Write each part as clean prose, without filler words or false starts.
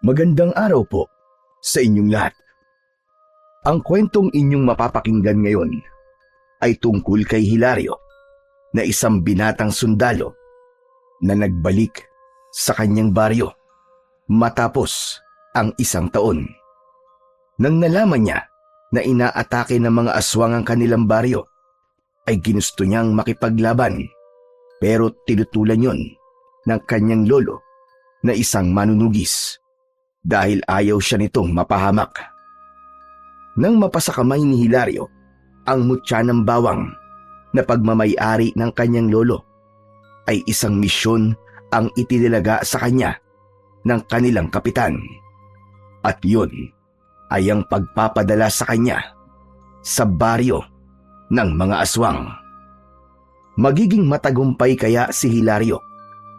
Magandang araw po sa inyong lahat. Ang kwentong inyong mapapakinggan ngayon ay tungkol kay Hilario na isang binatang sundalo na nagbalik sa kanyang baryo matapos ang isang taon. Nang nalaman niya na inaatake ng mga aswang ang kanilang baryo, ay ginusto niyang makipaglaban pero tinutulan yon ng kanyang lolo na isang manunugis dahil ayaw siya nitong mapahamak. Nang mapasakamay ni Hilario ang mutya ng bawang na pagmamay-ari ng kanyang lolo, ay isang misyon ang itinilaga sa kanya ng kanilang kapitan. At yun ay ang pagpapadala sa kanya sa baryo ng mga aswang. Magiging matagumpay kaya si Hilario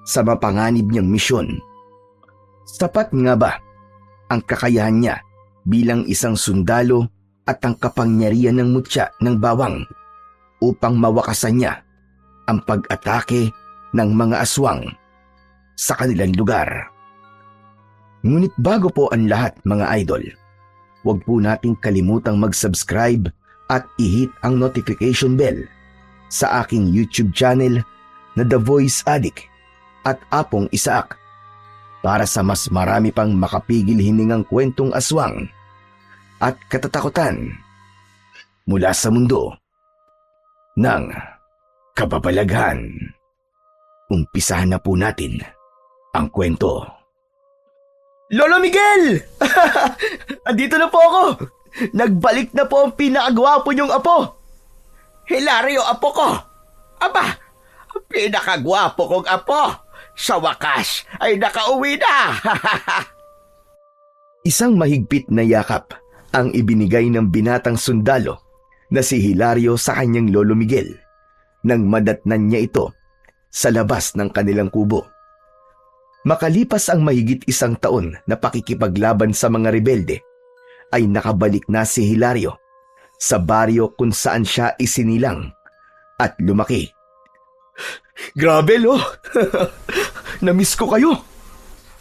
sa mapanganib niyang misyon? Sapat nga ba ang kakayahan niya bilang isang sundalo at ang kapangyarihan ng mutya ng bawang upang mawakasan niya ang pag-atake ng mga aswang sa kanilang lugar? Ngunit bago po ang lahat, mga idol, huwag po nating kalimutang mag-subscribe at i-hit ang notification bell sa aking YouTube channel na The Voice Addict at Apong Isaak, para sa mas marami pang makapigil hiningang kwentong aswang at katatakutan mula sa mundo ng kababalaghan. Umpisahan na po natin ang kwento. Lolo Miguel! Andito na po ako! Nagbalik na po ang pinakagwapo niyong apo! Hilario, apo ko! Aba, ang pinakagwapo kong apo! Sa wakas ay nakauwi na! Isang mahigpit na yakap ang ibinigay ng binatang sundalo na si Hilario sa kanyang lolo Miguel nang madatnan niya ito sa labas ng kanilang kubo. Makalipas ang mahigit isang taon na pakikipaglaban sa mga rebelde, ay nakabalik na si Hilario sa baryo kung saan siya isinilang at lumaki. Grabe, lo! Namiss ko kayo.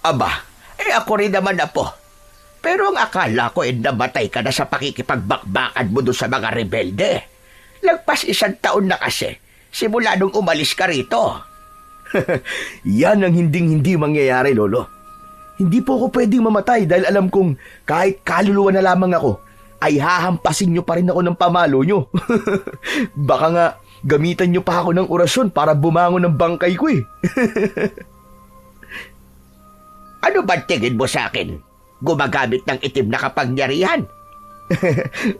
Aba, ako rin naman, apo. Pero ang akala ko namatay ka na sa pakikipagbakbakan mo doon sa mga rebelde. Lagpas isang taon na kasi, simula nung umalis ka rito. Yan ang hinding-hindi mangyayari, lolo. Hindi po ako pwedeng mamatay dahil alam kong kahit kaluluwa na lamang ako, ay hahampasin nyo pa rin ako ng pamalo nyo. Baka nga gamitan nyo pa ako ng orasyon para bumangon ng bangkay ko eh. Ano ba tingin mo sa akin? Gumagamit ng itim na kapangyarihan?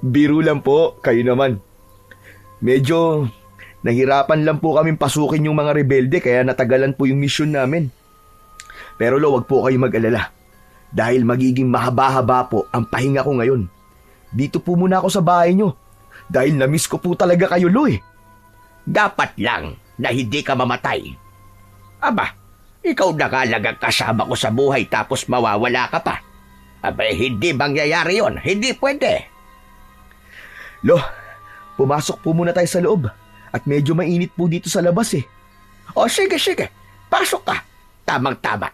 Biro lang po, kayo naman. Medyo nahirapan lang po kaming pasukin yung mga rebelde kaya natagalan po yung misyon namin. Pero lo, wag po kayo mag-alala. Dahil magiging mahaba-haba po ang pahinga ko ngayon. Dito po muna ako sa bahay nyo. Dahil na-miss ko po talaga kayo, lo eh. Dapat lang na hindi ka mamatay. Aba, ikaw na nga lang ang kasama ko sa buhay tapos mawawala ka pa. Aba, hindi mangyayari yon. Hindi pwede. Lo, pumasok po muna tayo sa loob. At medyo mainit po dito sa labas eh. O sige. Pasok ka. Tamang-tama.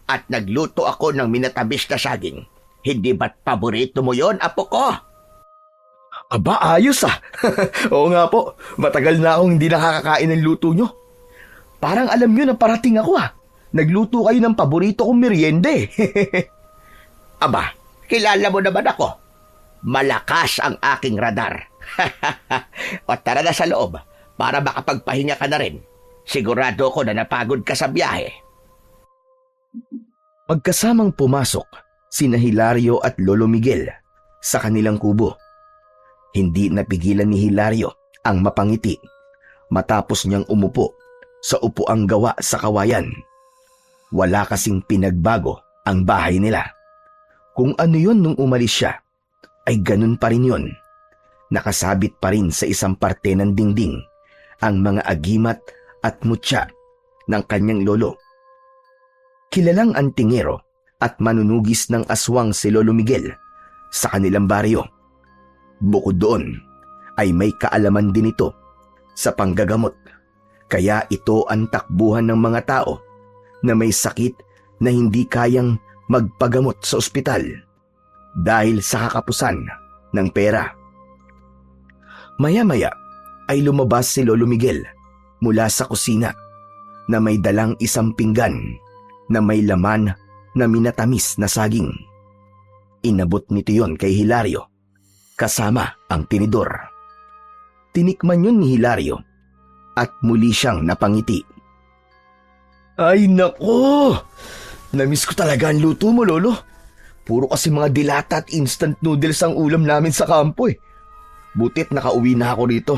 At nagluto ako ng minatabis na saging. Hindi ba't paborito mo yon, apo ko? Aba, ayos ah. Oo nga po, matagal na akong hindi nakakakain ng luto nyo. Parang alam nyo na parating ako ah. Nagluto kayo ng paborito kong merienda eh. Aba, kilala mo naman ako. Malakas ang aking radar. O tara na sa loob para makapagpahinga ka na rin. Sigurado ko na napagod ka sa biyahe. Pagkasamang pumasok sina Hilario at Lolo Miguel sa kanilang kubo, hindi napigilan ni Hilario ang mapangiti matapos niyang umupo sa upuang gawa sa kawayan. Wala kasing pinagbago ang bahay nila. Kung ano yon nung umalis siya, ay ganun pa rin yon. Nakasabit pa rin sa isang parte ng dingding ang mga agimat at mutya ng kanyang lolo. Kilalang antingero at manunugis ng aswang si Lolo Miguel sa kanilang baryo. Bukod doon, ay may kaalaman din ito sa panggagamot, kaya ito ang takbuhan ng mga tao na may sakit na hindi kayang magpagamot sa ospital dahil sa kakapusan ng pera. Maya-maya ay lumabas si Lolo Miguel mula sa kusina na may dalang isang pinggan na may laman na minatamis na saging. Inabot nito yon kay Hilario kasama ang tinidor. Tinikman yun ni Hilario at muli siyang napangiti. Ay nako! Namiss ko talaga ang luto mo, Lolo. Puro kasi mga dilata at instant noodles ang ulam namin sa kampo eh. Butit nakauwi na ako rito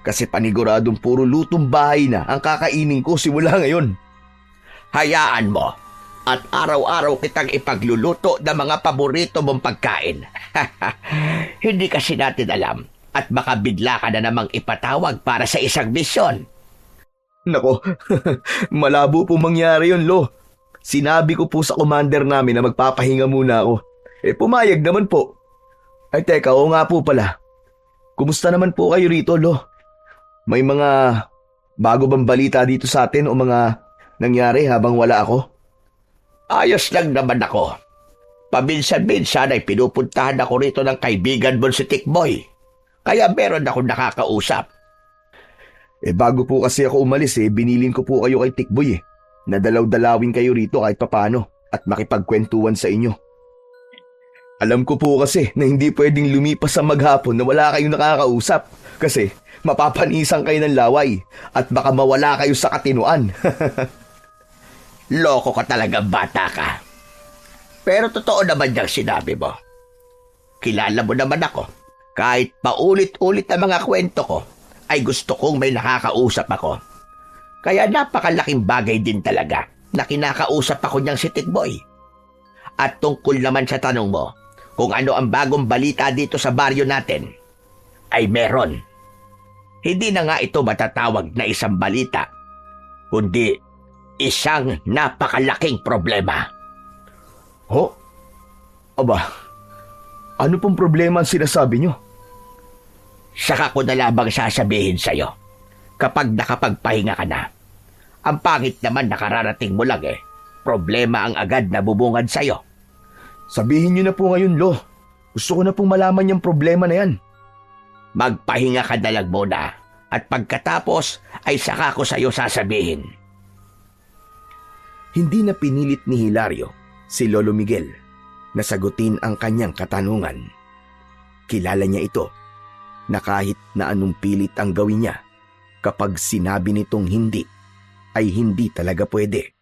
kasi paniguradong puro lutong bahay na ang kakainin ko simula ngayon. Hayaan mo at araw-araw kitang ipagluluto ng mga paborito mong pagkain. Hindi kasi natin alam at baka bigla ka na namang ipatawag para sa isang misyon. Nako, malabo po mangyari yun, Lo. Sinabi ko po sa commander namin na magpapahinga muna ako. Pumayag naman po. Ay teka, oo nga po pala. Kumusta naman po kayo rito, Lo? May mga bago bang balita dito sa atin o mga nangyari habang wala ako? Ayos lang naman ako. Paminsan-minsan ay pinupuntahan ako rito ng kaibigan mo si Tikboy. Kaya meron akong nakakausap. Bago po kasi ako umalis binilin ko po kayo kay Tikboy Nadalaw-dalawin kayo rito kahit papano at makipagkwentuhan sa inyo. Alam ko po kasi na hindi pwedeng lumipas sa maghapon na wala kayong nakakausap kasi mapapanisan kayo ng laway at baka mawala kayo sa katinuan. Loko ka talaga, bata ka. Pero totoo naman yung sinabi mo. Kilala mo naman ako. Kahit paulit-ulit ang mga kwento ko, ay gusto kong may nakakausap ako. Kaya napakalaking bagay din talaga na kinakausap ako niyang si Tikboy. At tungkol naman sa tanong mo, kung ano ang bagong balita dito sa baryo natin, ay meron. Hindi na nga ito matatawag na isang balita, kundi isang napakalaking problema. Ho? Aba, ano pong problema ang sinasabi niyo? Saka ko na labang sasabihin sa'yo kapag nakapagpahinga ka na. Ang pangit naman nakararating mo lang problema ang agad na bubungad sa'yo. Sabihin niyo na po ngayon, Lo. Gusto ko na pong malaman yung problema na yan. Magpahinga ka na lang muna at pagkatapos ay saka ko sa'yo sasabihin. Hindi na pinilit ni Hilario si Lolo Miguel na sagutin ang kanyang katanungan. Kilala niya ito na kahit na anong pilit ang gawin niya, kapag sinabi nitong hindi, ay hindi talaga pwede.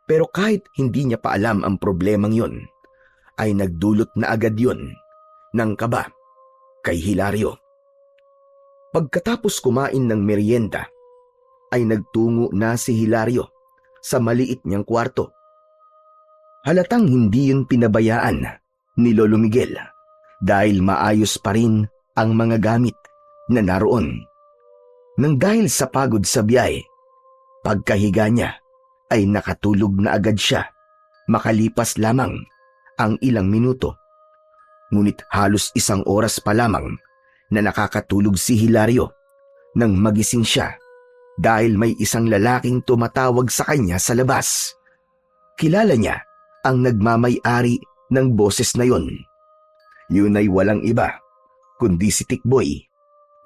Pero kahit hindi niya pa alam ang problemang yun, ay nagdulot na agad yun ng kaba kay Hilario. Pagkatapos kumain ng merienda, ay nagtungo na si Hilario sa maliit niyang kwarto. Halatang hindi yun pinabayaan ni Lolo Miguel dahil maayos pa rin ang mga gamit na naroon. Nang dahil sa pagod sa biyahe, pagkahiga niya ay nakatulog na agad siya makalipas lamang ang ilang minuto. Ngunit halos isang oras pa lamang na nakakatulog si Hilario nang magising siya dahil may isang lalaking tumatawag sa kanya sa labas. Kilala niya ang nagmamay-ari ng boses na yon. Yun ay walang iba kundi si Tikboy,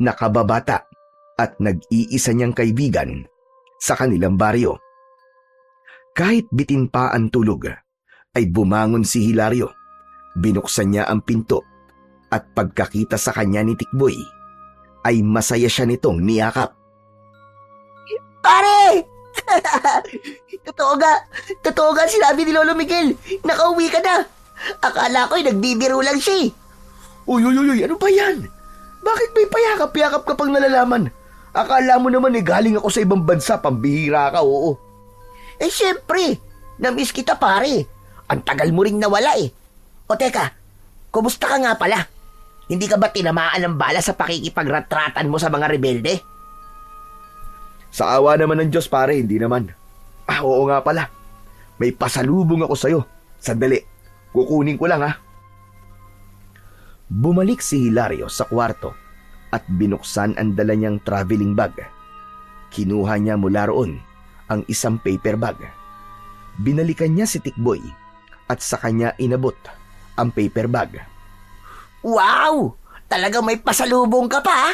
nakababata at nag-iisa niyang kaibigan sa kanilang baryo. Kahit bitin pa ang tulog, ay bumangon si Hilario. Binuksan niya ang pinto at pagkakita sa kanya ni Tikboy, ay masaya siya nitong niyakap. Pare! Totoo nga sinabi ni Lolo Miguel. Nakauwi ka na. Akala ko'y nagbibiro lang siya. Uy, ano ba yan? Bakit may payakap-yakap ka pang nalalaman? Akala mo naman galing ako sa ibang bansa, pambihira ka, oo. Siyempre, namiss kita pare. Ang tagal mo ring nawala O teka, kumusta ka nga pala? Hindi ka ba tinamaan ng bala sa pakikipagretratan mo sa mga rebelde? Sa awa naman ng Diyos pare, hindi naman. Oo nga pala. May pasalubong ako sa'yo. Sandali, kukunin ko lang ha. Bumalik si Hilario sa kwarto at binuksan ang dala niyang traveling bag. Kinuha niya mula roon ang isang paper bag. Binalikan niya si Tikboy at sa kanya inabot ang paper bag. Wow! Talagang may pasalubong ka pa, ha?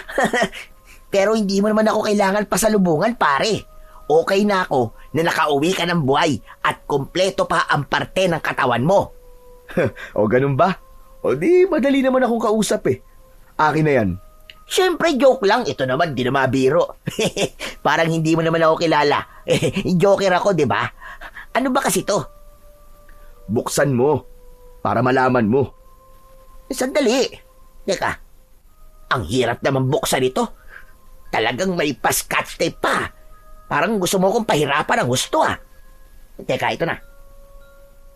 Pero hindi mo naman ako kailangan pasalubungan, pare. Okay na ako na nakauwi ka ng buhay at kumpleto pa ang parte ng katawan mo. O ganun ba? O di madali naman akong kausap eh. Akin na yan. Siyempre, joke lang. Ito naman, di na mabiro. Parang hindi mo naman ako kilala. Joker ako, di ba? Ano ba kasi to? Buksan mo para malaman mo. Sandali. Teka, ang hirap naman buksan ito. Talagang may pa-scotch tape pa. Parang gusto mo kong pahirapan ang gusto, ah. Teka, ito na.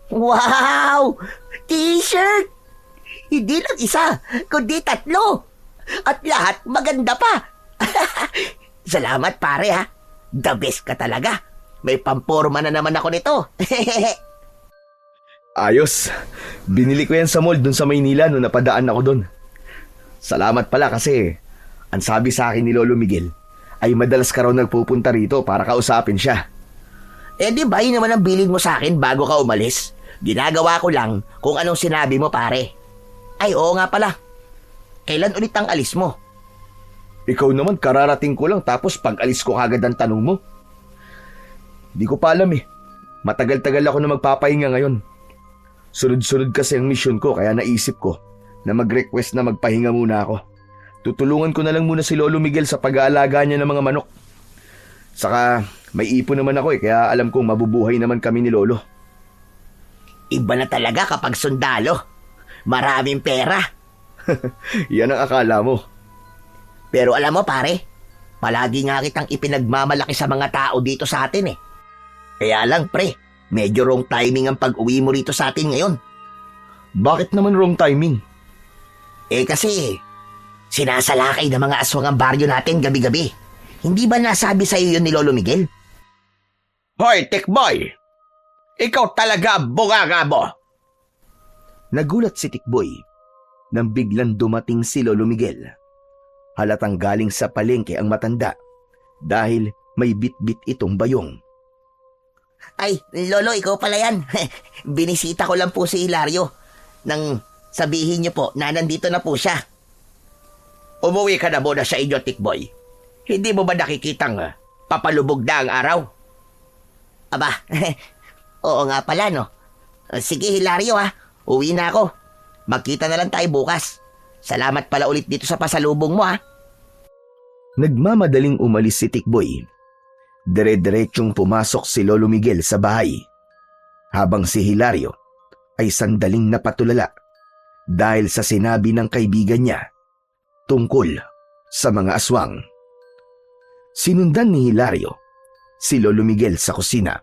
Wow! T-shirt! Hindi lang isa, kundi 3. At lahat maganda pa. Salamat, pare, ha. The best ka talaga. May pamporma na naman ako nito. Ayos. Binili ko yan sa mall dun sa Maynila nung napadaan ako dun. Salamat pala kasi ang sabi sa akin ni Lolo Miguel ay madalas ka raw nagpupunta rito para kausapin siya. Di ba yun naman ang bilin mo sa akin bago ka umalis? Ginagawa ko lang kung anong sinabi mo, pare. Ay, oo nga pala. Kailan ulit ang alis mo? Ikaw naman kararating ko lang tapos pag alis ko kagad ang tanong mo. Di ko pa alam eh. Matagal-tagal ako na magpapahinga ngayon. Sunod-sunod kasi ang mission ko kaya naisip ko na mag-request na magpahinga muna ako. Tutulungan ko na lang muna si Lolo Miguel sa pag-aalaga niya ng mga manok. Saka may ipon naman ako eh kaya alam kong mabubuhay naman kami ni Lolo. Iba na talaga kapag sundalo. Maraming pera. Yan ang akala mo. Pero alam mo, pare, palagi nga kitang ipinagmamalaki sa mga tao dito sa atin eh. Kaya lang, pre, medyo wrong timing ang pag-uwi mo rito sa atin ngayon. Bakit naman wrong timing? Kasi sinasalakay ng mga aswang ang baryo natin gabi-gabi. Hindi ba nasabi sa iyo yun ni Lolo Miguel? Hoy, Tikboy! Ikaw talaga bungaga mo! Nagulat si Tikboy nang biglang dumating si Lolo Miguel. Halatang galing sa palengke ang matanda dahil may bit-bit itong bayong. Ay, Lolo, ikaw pala yan. Binisita ko lang po si Hilario nang sabihin niyo po na nandito na po siya. Umuwi ka na muna sa inyo, Tikboy. Hindi mo ba nakikitang papalubog na ang araw? Aba, oo nga pala, no? Sige, Hilario, ha. Uwi na ako. Magkita na lang tayo bukas. Salamat pala ulit dito sa pasalubong mo, ha. Nagmamadaling umalis si Tikboy. Dire-diretsong pumasok si Lolo Miguel sa bahay. Habang si Hilario ay sandaling napatulala dahil sa sinabi ng kaibigan niya tungkol sa mga aswang. Sinundan ni Hilario si Lolo Miguel sa kusina.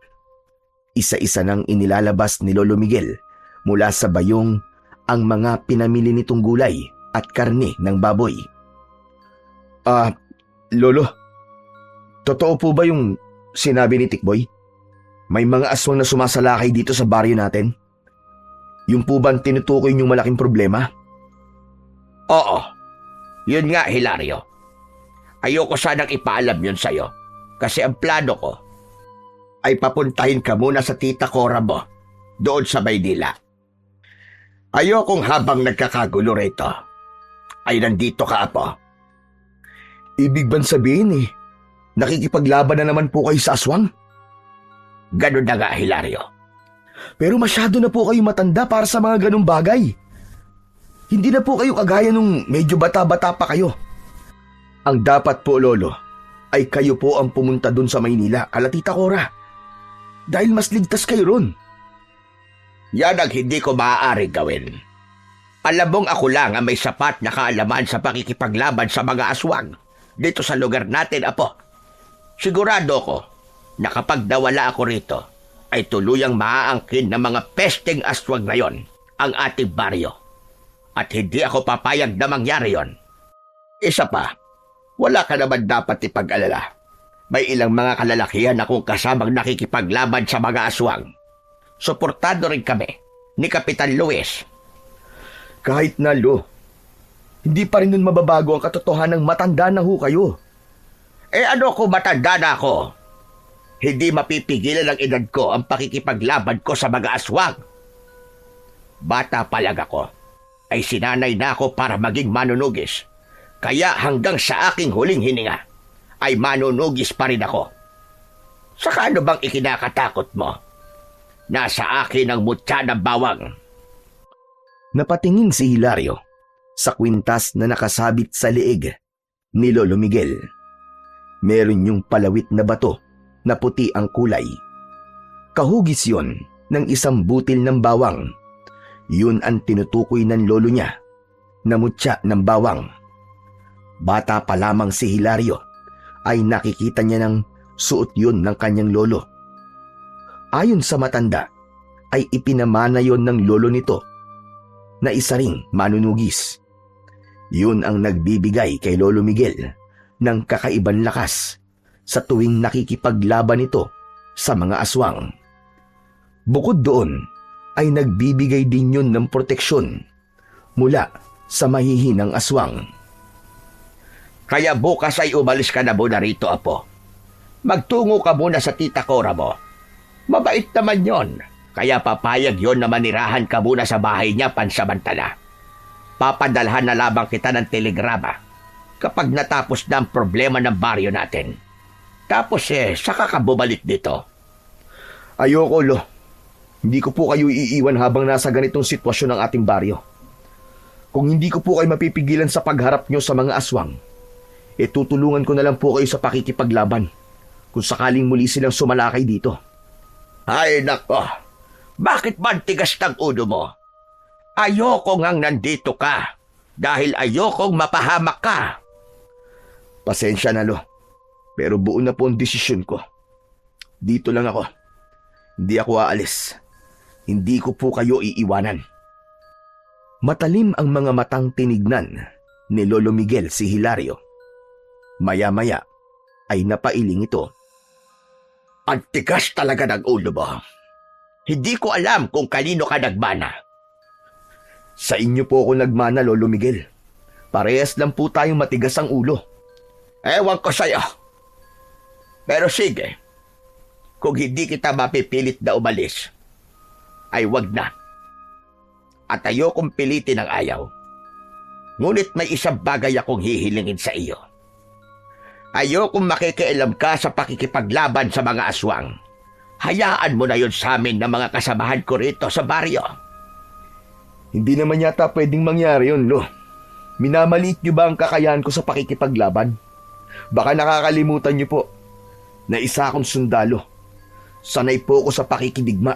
Isa-isa nang inilalabas ni Lolo Miguel mula sa bayong ang mga pinamili nitong gulay at karne ng baboy. Lolo, totoo po ba yung sinabi ni Tikboy? May mga aswang na sumasalakay dito sa baryo natin? Yung po ba ang tinutukoy niyong malaking problema? Oo. Yun nga, Hilario. Ayoko sanang ipaalam yun sa'yo. Kasi ang plano ko ay papuntahin ka muna sa tita Cora mo doon sa Maynila. Ayokong habang nagkakagulo rito ay nandito ka, Apo. Ibig bang sabihin nakikipaglaban na naman po kayo sa aswang? Ganun na nga, Hilario. Pero masyado na po kayo matanda para sa mga ganung bagay. Hindi na po kayo kagaya nung medyo bata-bata pa kayo. Ang dapat po, Lolo, ay kayo po ang pumunta dun sa Maynila, kala Tita Cora. Dahil mas ligtas kayo ron. Yan ang hindi ko maaari gawin. Alam mong ako lang ang may sapat na kaalaman sa pakikipaglaban sa mga aswang dito sa lugar natin, Apo. Sigurado ko na kapag nawala ako rito, ay tuluyang maaangkin ng mga pesteng aswang ngayon ang ating baryo. At hindi ako papayag na mangyari yon. Isa pa, wala ka naman dapat ipag-alala. May ilang mga kalalakihan akong kasamang nakikipaglaban sa mga aswang. Suportado rin kami ni Kapitan Luis. Kahit na, Lo, hindi pa rin nun mababago ang katotohanan ng matanda na ho kayo. Ano kung matanda na ako? Hindi mapipigilan ng edad ko ang pakikipaglaban ko sa mga aswang. Bata palag ako, ay sinanay na ako para maging manunugis. Kaya hanggang sa aking huling hininga, ay manunugis pa rin ako. Saka ano bang ikinakatakot mo? Nasa akin ang mutya ng bawang. Napatingin si Hilario sa kwintas na nakasabit sa leeg ni Lolo Miguel. Meron yung palawit na bato na puti ang kulay. Kahugis yon ng isang butil ng bawang. Yun ang tinutukoy ng lolo niya na mutya ng bawang. Bata pa lamang si Hilario ay nakikita niya ng suot yun ng kanyang lolo. Ayon sa matanda ay ipinamana yon ng lolo nito na isa ring manunugis. Yun ang nagbibigay kay Lolo Miguel ng kakaibang lakas sa tuwing nakikipaglaban ito sa mga aswang. Bukod doon ay nagbibigay din yun ng proteksyon mula sa mahihinang aswang. Kaya bukas ay umalis ka na muna rito, Apo. Magtungo ka muna sa tita Cora mo. Mabait naman yon, kaya papayag yon na manirahan ka muna sa bahay niya pansamantala. Papadalhan na lamang kita ng telegrama kapag natapos na ang problema ng baryo natin. Tapos saka ka bumalik dito. Ayoko, Lo. Hindi ko po kayo iiwan habang nasa ganitong sitwasyon ng ating baryo. Kung hindi ko po kayo mapipigilan sa pagharap nyo sa mga aswang, tutulungan ko na lang po kayo sa pakikipaglaban kung sakaling muli silang sumalakay dito. Ay nako, bakit ba ang tigas ng ulo mo? Ayoko ngang nandito ka dahil ayokong mapahamak ka. Pasensya na, Lo. Pero buo na po ang desisyon ko. Dito lang ako. Hindi ako aalis. Hindi ko po kayo iiwanan. Matalim ang mga matang tinignan ni Lolo Miguel si Hilario. Maya-maya ay napailing ito. Ang tigas talaga ng ulo mo. Hindi ko alam kung kanino ka nagmana. Sa inyo po ako nagmana, Lolo Miguel. Parehas lang po tayong matigas ang ulo. Ewan ko sa'yo. Pero sige, kung hindi kita mapipilit na umalis, ay wag na. At ayokong pilitin ang ayaw. Ngunit may isang bagay akong hihilingin sa iyo. Ayokong makikialam ka sa pakikipaglaban sa mga aswang. Hayaan mo na yun sa amin ng mga kasamahan ko rito sa baryo. Hindi naman yata pwedeng mangyari yun, Lo. Minamaliit niyo ba ang kakayahan ko sa pakikipaglaban? Baka nakakalimutan niyo po na isa akong sundalo. Sanay po ako sa pakikidigma.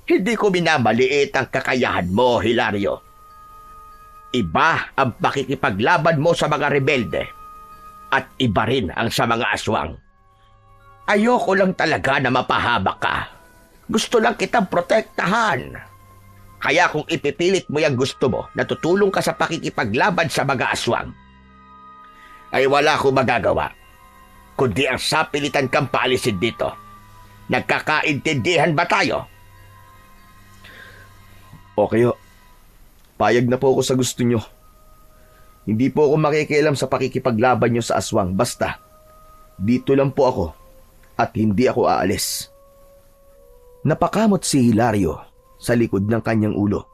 Hindi ko minamaliit ang kakayahan mo, Hilario. Iba ang pakikipaglaban mo sa mga rebelde at iba rin ang sa mga aswang. Ayoko lang talaga na mapahamak ka. Gusto lang kitang protektahan. Kaya kung ipipilit mo yung gusto mo na tutulong ka sa pakikipaglaban sa mga aswang, ay wala akong magagawa, kundi ang sapilitan kang paalisin dito. Nagkakaintindihan ba tayo? Okay, ho. Payag na po ako sa gusto nyo. Hindi po ako makikialam sa pakikipaglaban nyo sa aswang. Basta, dito lang po ako at hindi ako aalis. Napakamot si Hilario sa likod ng kanyang ulo.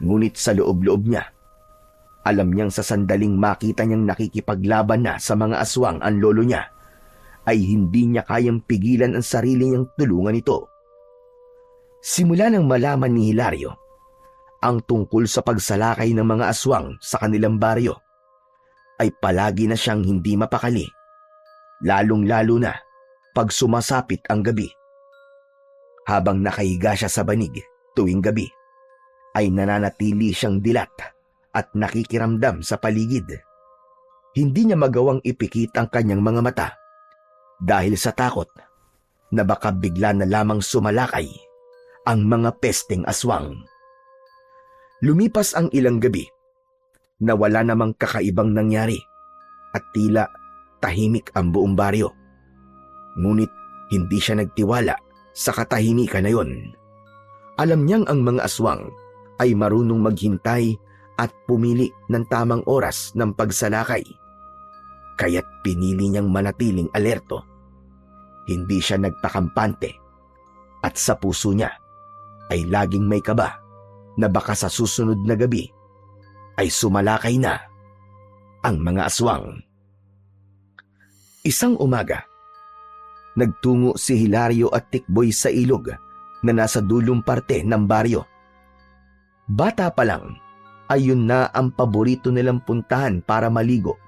Ngunit sa loob-loob niya, alam niyang sa sandaling makita niyang nakikipaglaban na sa mga aswang ang lolo niya, ay hindi niya kayang pigilan ang sarili niyang tulungan ito. Simula nang malaman ni Hilario ang tungkol sa pagsalakay ng mga aswang sa kanilang baryo, ay palagi na siyang hindi mapakali, lalong-lalo na pag sumasapit ang gabi. Habang nakahiga siya sa banig tuwing gabi, ay nananatili siyang dilat at nakikiramdam sa paligid. Hindi niya magawang ipikit ang kanyang mga mata dahil sa takot na baka bigla na lamang sumalakay ang mga pesteng aswang. Lumipas ang ilang gabi na wala namang kakaibang nangyari at tila tahimik ang buong baryo. Ngunit hindi siya nagtiwala sa katahimikan na yon. Alam niyang ang mga aswang ay marunong maghintay at pumili ng tamang oras ng pagsalakay. Kaya't pinili niyang manatiling alerto. Hindi siya nagpakampante at sa puso niya ay laging may kaba na baka sa susunod na gabi ay sumalakay na ang mga aswang. Isang umaga, nagtungo si Hilario at Tikboy sa ilog na nasa dulong parte ng baryo. Bata pa lang, ayun na ang paborito nilang puntahan para maligo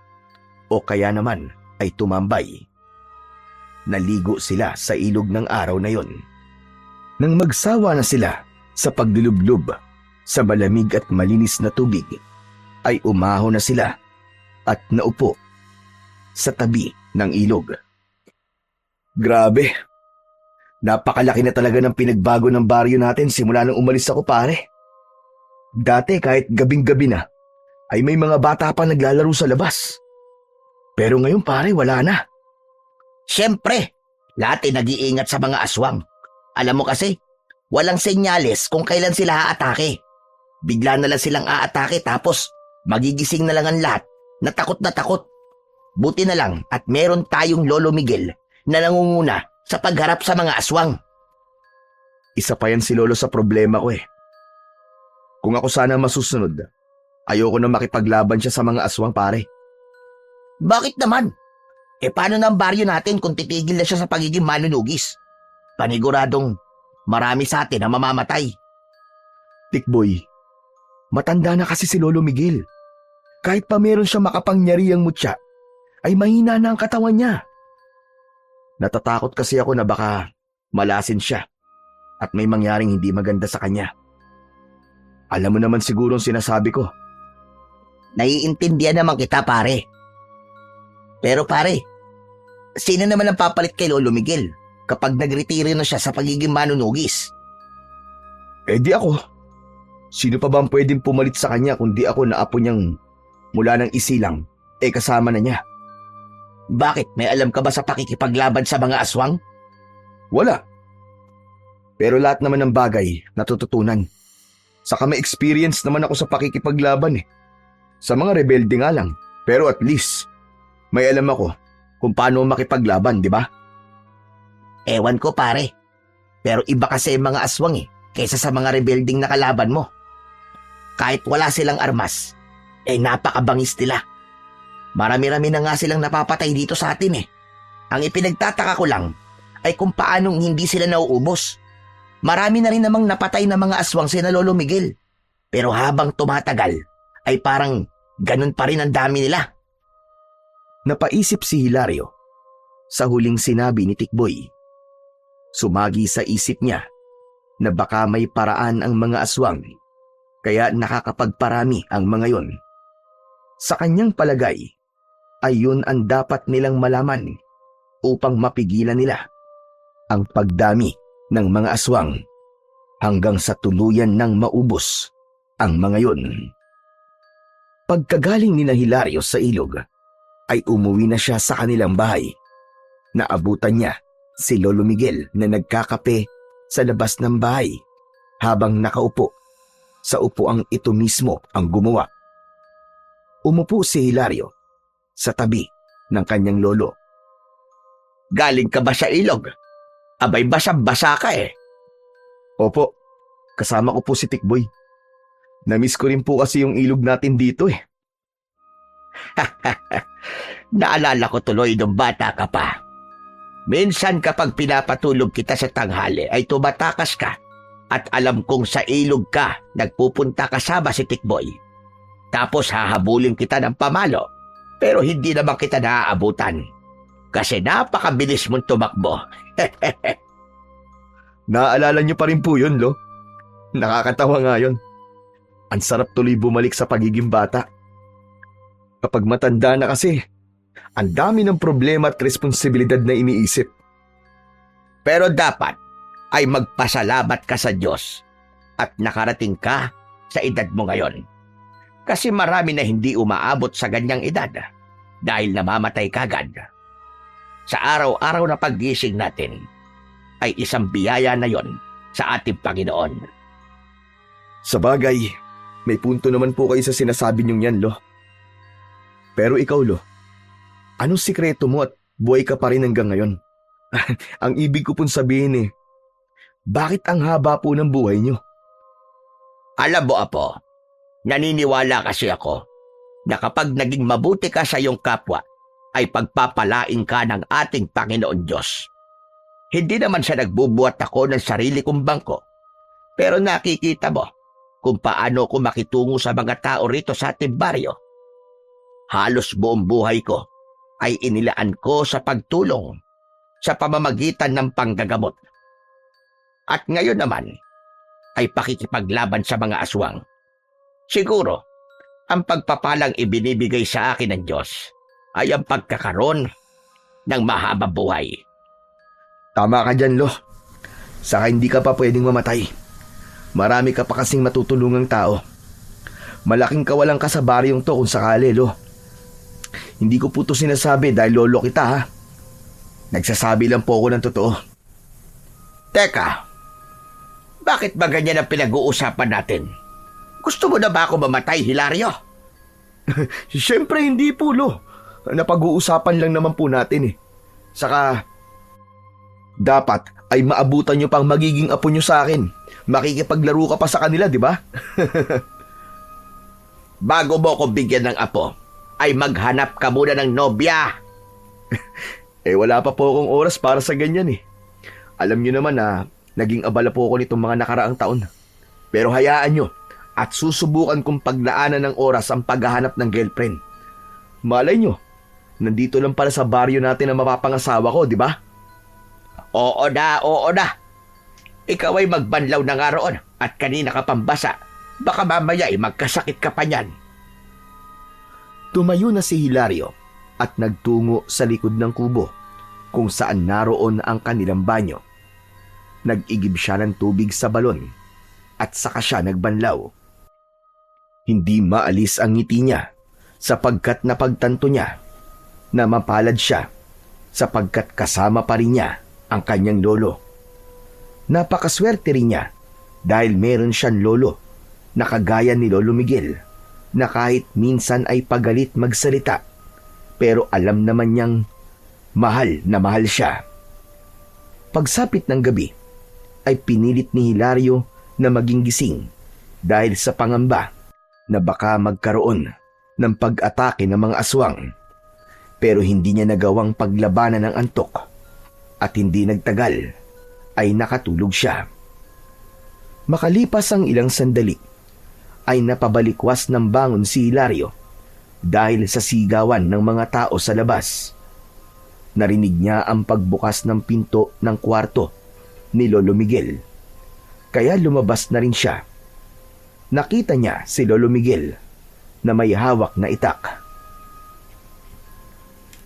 o kaya naman ay tumambay. Naligo sila sa ilog ng araw na yon. Nang magsawa na sila sa paglulublob sa malamig at malinis na tubig, ay umahon na sila at naupo sa tabi ng ilog. Grabe, napakalaki na talaga ng pinagbago ng baryo natin simula nang umalis ako, pare. Dati kahit gabing-gabi na, ay may mga bata pa naglalaro sa labas. Pero ngayon, pare, wala na. Siyempre, lahat ay nag-iingat sa mga aswang. Alam mo kasi, walang senyales kung kailan sila aatake. Bigla na lang silang aatake tapos magigising na lang ang lahat na takot na takot. Buti na lang at meron tayong Lolo Miguel na nangunguna sa pagharap sa mga aswang. Isa pa yan si Lolo sa problema ko eh. Kung ako sana masusunod, ayoko na makipaglaban siya sa mga aswang, pare. Bakit naman? Paano na ang baryo natin kung titigil na siya sa pagiging manunugis? Paniguradong marami sa atin ang mamamatay. Tikboy, matanda na kasi si Lolo Miguel. Kahit pa meron siya makapangyarihang mutya, ay mahina na ang katawan niya. Natatakot kasi ako na baka malasin siya at may mangyaring hindi maganda sa kanya. Alam mo naman siguro ang sinasabi ko. Naiintindihan naman kita, pare. Pero pare, sino naman ang papalit kay Lolo Miguel kapag nagretiro na siya sa pagiging manunugis? Di ako. Sino pa ba ang pwedeng pumalit sa kanya kundi ako na apo niyang mula ng isilang, kasama na niya? Bakit? May alam ka ba sa pakikipaglaban sa mga aswang? Wala. Pero lahat naman ng bagay natututunan. Saka may experience naman ako sa pakikipaglaban eh. Sa mga rebelde nga lang. Pero at least, may alam ako kung paano makipaglaban, di ba? Ewan ko, pare. Pero iba kasi yung mga aswang kaysa sa mga rebelding nakalaban mo. Kahit wala silang armas, napakabangis nila. Marami-rami na nga silang napapatay dito sa atin eh. Ang ipinagtataka ko lang ay kung paanong hindi sila nauubos. Marami na rin namang napatay na mga aswang sina Lolo Miguel. Pero habang tumatagal, ay parang ganun pa rin ang dami nila. Napaisip si Hilario sa huling sinabi ni Tikboy. Sumagi sa isip niya na baka may paraan ang mga aswang kaya nakakapagparami ang mga yon. Sa kanyang palagay, ay yun ang dapat nilang malaman upang mapigilan nila ang pagdami ng mga aswang hanggang sa tuluyan ng maubos ang mga yon. Pagkagaling ni Hilario sa ilog, ay umuwi na siya sa kanilang bahay. Naabutan niya si Lolo Miguel na nagkakape sa labas ng bahay habang nakaupo sa upuang ito mismo ang gumawa. Umupo si Hilario sa tabi ng kanyang lolo. Galing ka ba sa ilog? Abay basa-basa ka eh. Opo, kasama ko po si Tikboy. Namiss ko rin po kasi yung ilog natin dito eh. Naalala ko tuloy nung bata ka pa. Minsan kapag pinapatulog kita sa tanghali ay tumatakas ka at alam kong sa ilog ka nagpupunta kasama si Tikboy. Tapos hahabulin kita ng pamalo pero hindi naman kita naaabutan kasi napakabilis mong tumakbo. Naaalala niyo pa rin po yun, Lo. Nakakatawa nga yun. Ang sarap tuloy bumalik sa pagiging bata. Kapag matanda na kasi, ang dami ng problema at responsibilidad na iniisip. Pero dapat ay magpasalamat ka sa Diyos at nakarating ka sa edad mo ngayon. Kasi marami na hindi umaabot sa ganyang edad dahil namamatay kagad. Sa araw-araw na paggising natin ay isang biyaya na yon sa ating Panginoon. Sa bagay, may punto naman po kayo sa sinasabi niyong yan, Lo. Pero ikaw, Lo, anong sikreto mo at buhay ka pa rin hanggang ngayon? Ang ibig ko pong sabihin bakit ang haba po ng buhay niyo? Alam mo, Apo, naniniwala kasi ako na kapag naging mabuti ka sa iyong kapwa, ay pagpapalain ka ng ating Panginoon Diyos. Hindi naman siya nagbubuhat ako ng sarili kong bangko, pero nakikita mo kung paano ko makitungo sa mga tao rito sa ating baryo. Halos buong buhay ko ay inilaan ko sa pagtulong sa pamamagitan ng panggagamot. At ngayon naman ay pakikipaglaban sa mga aswang. Siguro, ang pagpapalang ibinibigay sa akin ng Diyos ay ang pagkakaroon ng mahabang buhay. Tama ka dyan, Lo. Saka hindi ka pa pwedeng mamatay. Marami ka pa kasing matutulungang tao. Malaking kawalan ka sa baryong to kung sakali, Lo. Hindi ko po to sinasabi dahil lolo kita, ha. Nagsasabi lang po ako ng totoo. Teka, bakit ba ganyan ang pinag-uusapan natin? Gusto mo na ba ako mamatay, Hilario? Siyempre hindi po, Lo. Napag-uusapan lang naman po natin, eh. Saka, dapat ay maabutan nyo pang magiging apo nyo sa akin. Makikipaglaro ka pa sa kanila, di ba? Bago mo ko bigyan ng apo, ay maghanap ka muna ng nobya. Wala pa po akong oras para sa ganyan, eh. Alam nyo naman na naging abala po ako nitong mga nakaraang taon. Pero hayaan nyo at susubukan kong paglaanan ng oras ang paghahanap ng girlfriend. Malay nyo, nandito lang pala sa baryo natin ang mapapangasawa ko, di ba? Oo na. Ikaw ay magbanlaw na nga roon at kanina ka pambasa. Baka mamaya ay magkasakit ka pa niyan. Tumayo na si Hilario at nagtungo sa likod ng kubo kung saan naroon ang kanilang banyo. Nag-igib siya ng tubig sa balon at saka siya nagbanlaw. Hindi maalis ang ngiti niya sapagkat napagtanto niya na mapalad siya sapagkat kasama pa rin niya ang kanyang lolo. Napakaswerte rin niya dahil meron siyang lolo na kagaya ni Lolo Miguel na kahit minsan ay pagalit magsalita pero alam naman niyang mahal na mahal siya. Pagsapit ng gabi ay pinilit ni Hilario na maging gising dahil sa pangamba na baka magkaroon ng pag-atake ng mga aswang. Pero hindi niya nagawang paglabanan ng antok at hindi nagtagal ay nakatulog siya. Makalipas ang ilang sandali ay napabalikwas ng bangon si Hilario dahil sa sigawan ng mga tao sa labas. Narinig niya ang pagbukas ng pinto ng kwarto ni Lolo Miguel. Kaya lumabas na rin siya. Nakita niya si Lolo Miguel na may hawak na itak.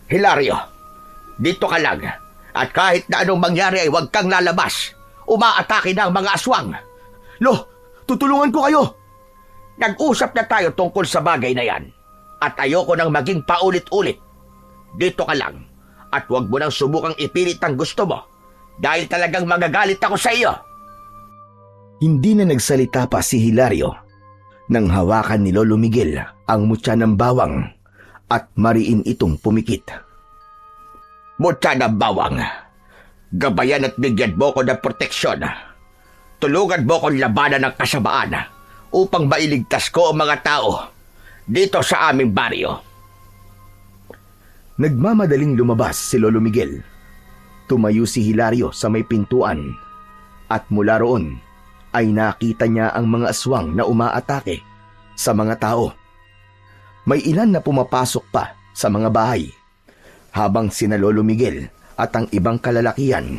Hilario, dito ka lang. At kahit na anong mangyari ay huwag kang lalabas. Umaatake na ang mga aswang. Lo, tutulungan ko kayo! Nag-usap na tayo tungkol sa bagay na yan. At ayoko nang maging paulit-ulit. Dito ka lang. At huwag mo nang subukang ipilit ang gusto mo. Dahil talagang magagalit ako sa iyo. Hindi na nagsalita pa si Hilario nang hawakan ni Lolo Miguel ang mutya ng bawang at mariin itong pumikit. Mutya ng bawang. Gabayan at bigyan mo ko ng proteksyon. Tulungan mo kong labanan ng kasamaan upang mailigtas ko ang mga tao dito sa aming baryo. Nagmamadaling lumabas si Lolo Miguel. Tumayo si Hilario sa may pintuan at mula roon ay nakita niya ang mga aswang na umaatake sa mga tao. May ilan na pumapasok pa sa mga bahay habang sina Lolo Miguel at ang ibang kalalakihan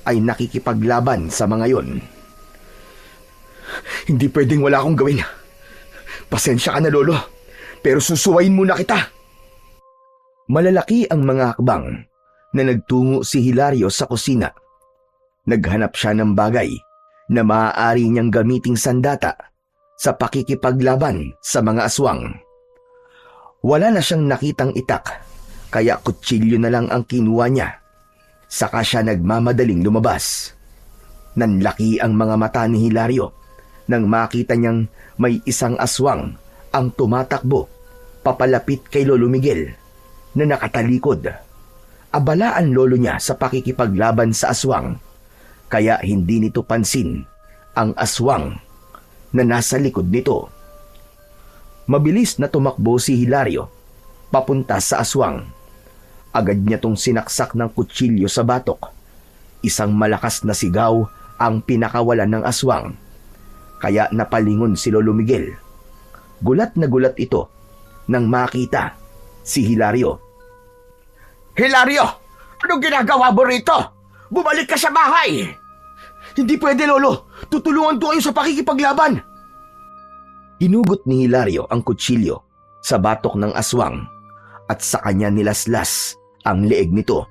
ay nakikipaglaban sa mga yon. Hindi pwedeng wala akong gawin. Pasensya ka na, Lolo, pero susuwayin muna kita. Malalaki ang mga hakbang na nagtungo si Hilario sa kusina. Naghanap siya ng bagay na maaari niyang gamiting sandata sa pakikipaglaban sa mga aswang. Wala na siyang nakitang itak, kaya kutsilyo na lang ang kinuha niya. Saka siya nagmamadaling lumabas. Nanlaki ang mga mata ni Hilario nang makita niyang may isang aswang ang tumatakbo papalapit kay Lolo Miguel na nakatalikod. Abala ang lolo niya sa pakikipaglaban sa aswang, kaya hindi nito pansin ang aswang na nasa likod nito. Mabilis na tumakbo si Hilario papunta sa aswang. Agad niya tong sinaksak ng kutsilyo sa batok. Isang malakas na sigaw ang pinakawalan ng aswang. Kaya napalingon si Lolo Miguel. Gulat na gulat ito nang makita si Hilario. Hilario! Anong ginagawa mo rito? Bumalik ka sa bahay! Hindi pwede, Lolo! Tutulungan ko kayo sa pakikipaglaban! Hinugot ni Hilario ang kutsilyo sa batok ng aswang at sa kanya nilaslas ang leeg nito.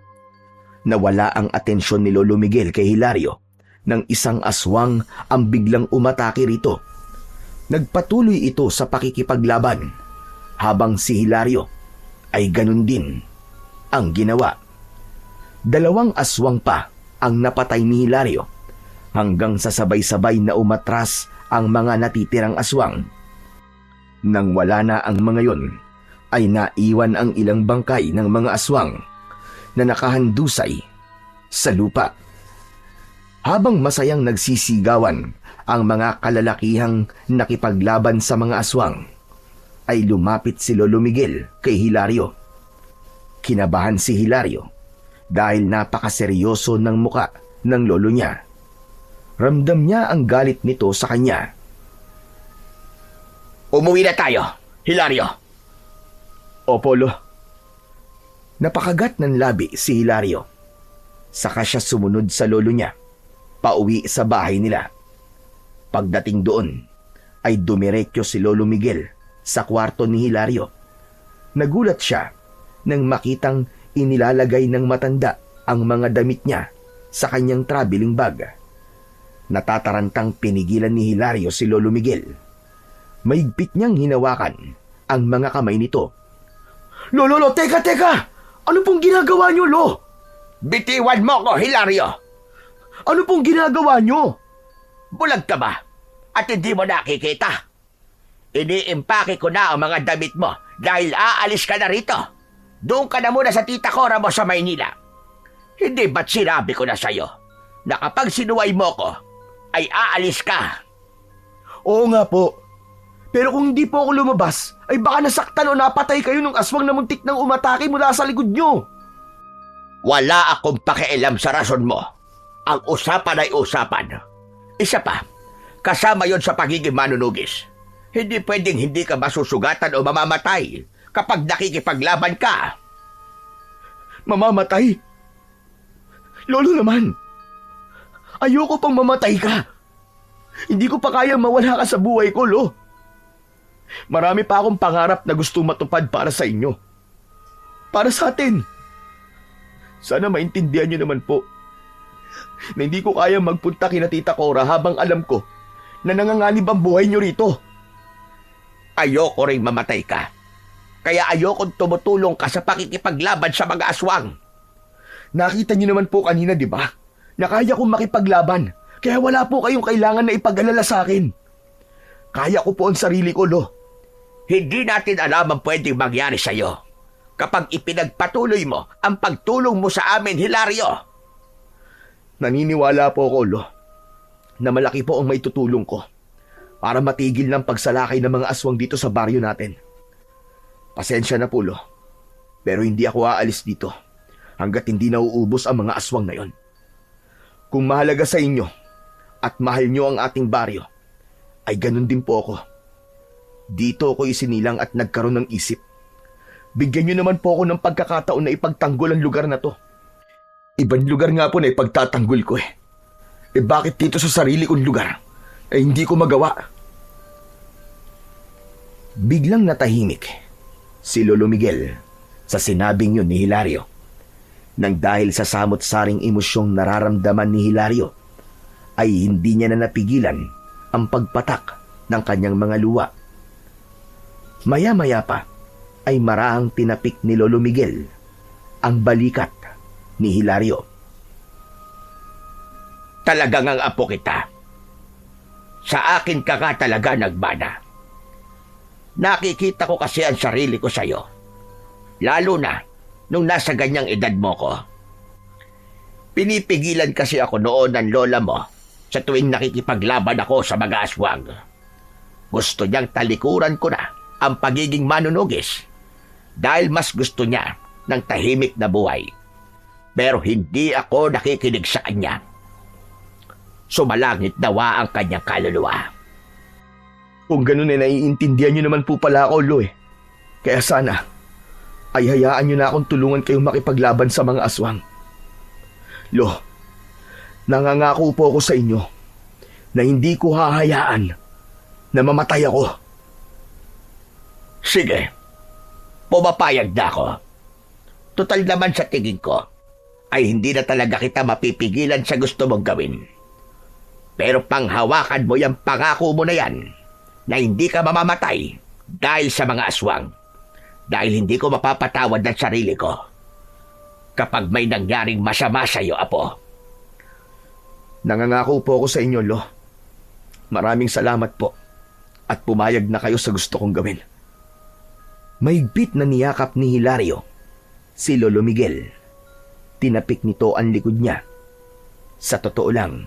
Nawala ang atensyon ni Lolo Miguel kay Hilario nang isang aswang ang biglang umatake rito. Nagpatuloy ito sa pakikipaglaban habang si Hilario ay ganun din ang ginawa. 2 aswang pa ang napatay ni Hilario hanggang sa sabay-sabay na umatras ang mga natitirang aswang. Nang wala na ang mga yon, ay naiwan ang ilang bangkay ng mga aswang na nakahandusay sa lupa. Habang masayang nagsisigawan ang mga kalalakihang nakipaglaban sa mga aswang, ay lumapit si Lolo Miguel kay Hilario. Kinabahan si Hilario dahil napakaseryoso ng muka ng lolo niya. Ramdam niya ang galit nito sa kanya. Umuwi na tayo, Hilario. Opo, Lo. Napakagat ng labi si Hilario. Saka siya sumunod sa lolo niya, pauwi sa bahay nila. Pagdating doon, ay dumiretso si Lolo Miguel sa kwarto ni Hilario. Nagulat siya nang makitang inilalagay ng matanda ang mga damit niya sa kanyang traveling bag. Natatarantang pinigilan ni Hilario si Lolo Miguel. Mahigpit niyang hinawakan ang mga kamay nito. Lolo, teka! Ano pong ginagawa niyo, Lo? Bitiwan mo ko, Hilario! Ano pong ginagawa niyo? Bulag ka ba? At hindi mo nakikita? Iniimpake ko na ang mga damit mo dahil aalis ka na rito. Doon ka na muna sa tita Cora mo sa Maynila. Hindi ba't sinabi ko na sa'yo na kapag sinuway mo ko, ay aalis ka? Oo nga po. Pero kung hindi po ako lumabas, ay baka nasaktan o napatay kayo ng aswang na muntik nang umatake mula sa likod nyo. Wala akong pakialam sa rason mo. Ang usapan ay usapan. Isa pa, kasama yon sa pagiging manunugis. Hindi pwedeng hindi ka masusugatan o mamamatay kapag nakikipaglaban ka. Mamamatay? Lolo naman, ayoko pang mamatay ka. Hindi ko pa kayang mawala ka sa buhay ko, Lo. Marami pa akong pangarap na gusto matupad para sa inyo. Para sa atin. Sana maintindihan niyo naman po na hindi ko kaya magpunta kina Tita Cora habang alam ko na nanganganib ang buhay niyo rito. Ayoko ring mamatay ka. Kaya ayokong tumutulong ka sa pakikipaglaban sa mga aswang. Nakita niyo naman po kanina, di ba? Na kaya kong makipaglaban. Kaya wala po kayong kailangan na ipag-alala sa akin. Kaya ko po ang sarili ko, Lo. Hindi natin alam ang pwedeng mangyari sa'yo kapag ipinagpatuloy mo ang pagtulong mo sa amin, Hilario. Naniniwala po ako, Lo, na malaki po ang maitutulong ko para matigil ng pagsalakay ng mga aswang dito sa baryo natin. Pasensya na po, Lo, pero hindi ako aalis dito hanggat hindi nauubos ang mga aswang na yon. Kung mahalaga sa inyo at mahal nyo ang ating baryo, ay ganun din po ako. Dito ako isinilang at nagkaroon ng isip. Bigyan nyo naman po ako ng pagkakataon na ipagtanggol ang lugar na to. Ibang lugar nga po na ipagtatanggol ko eh. Bakit dito sa sarili kong lugar ay hindi ko magawa? Biglang natahimik si Lolo Miguel sa sinabing yun ni Hilario. Nang dahil sa samot-saring emosyong nararamdaman ni Hilario, ay hindi niya na napigilan ang pagpatak ng kanyang mga luwa. Maya-maya pa ay marahang tinapik ni Lolo Miguel ang balikat ni Hilario. Talagang ang apo kita. Sa akin ka nga talaga nagmana. Nakikita ko kasi ang sarili ko sa'yo. Lalo na nung nasa ganyang edad mo ko. Pinipigilan kasi ako noon ng lola mo sa tuwing nakikipaglaban ako sa mga aswang. Gusto niyang talikuran ko na ang pagiging manunugis dahil mas gusto niya ng tahimik na buhay. Pero hindi ako nakikinig sa kanya. Sumalangit nawa ang kanyang kaluluwa. Kung ganun naiintindihan niyo naman po pala ako, Lo Kaya sana, ay hayaan niyo na akong tulungan kayong makipaglaban sa mga aswang. Lo, nangangako po ako sa inyo na hindi ko hahayaan na mamatay ako. Sige, pumapayag na ako. Total naman sa tingin ko, ay hindi na talaga kita mapipigilan sa gusto mong gawin. Pero panghawakan mo yung pangako mo na yan, na hindi ka mamamatay dahil sa mga aswang. Dahil hindi ko mapapatawad ng sarili ko kapag may nangyaring masama sa iyo, Apo. Nangangako po ako sa inyo, Lo. Maraming salamat po at pumayag na kayo sa gusto kong gawin. Mahigpit na niyakap ni Hilario si Lolo Miguel. Tinapik nito ang likod niya. Sa totoo lang,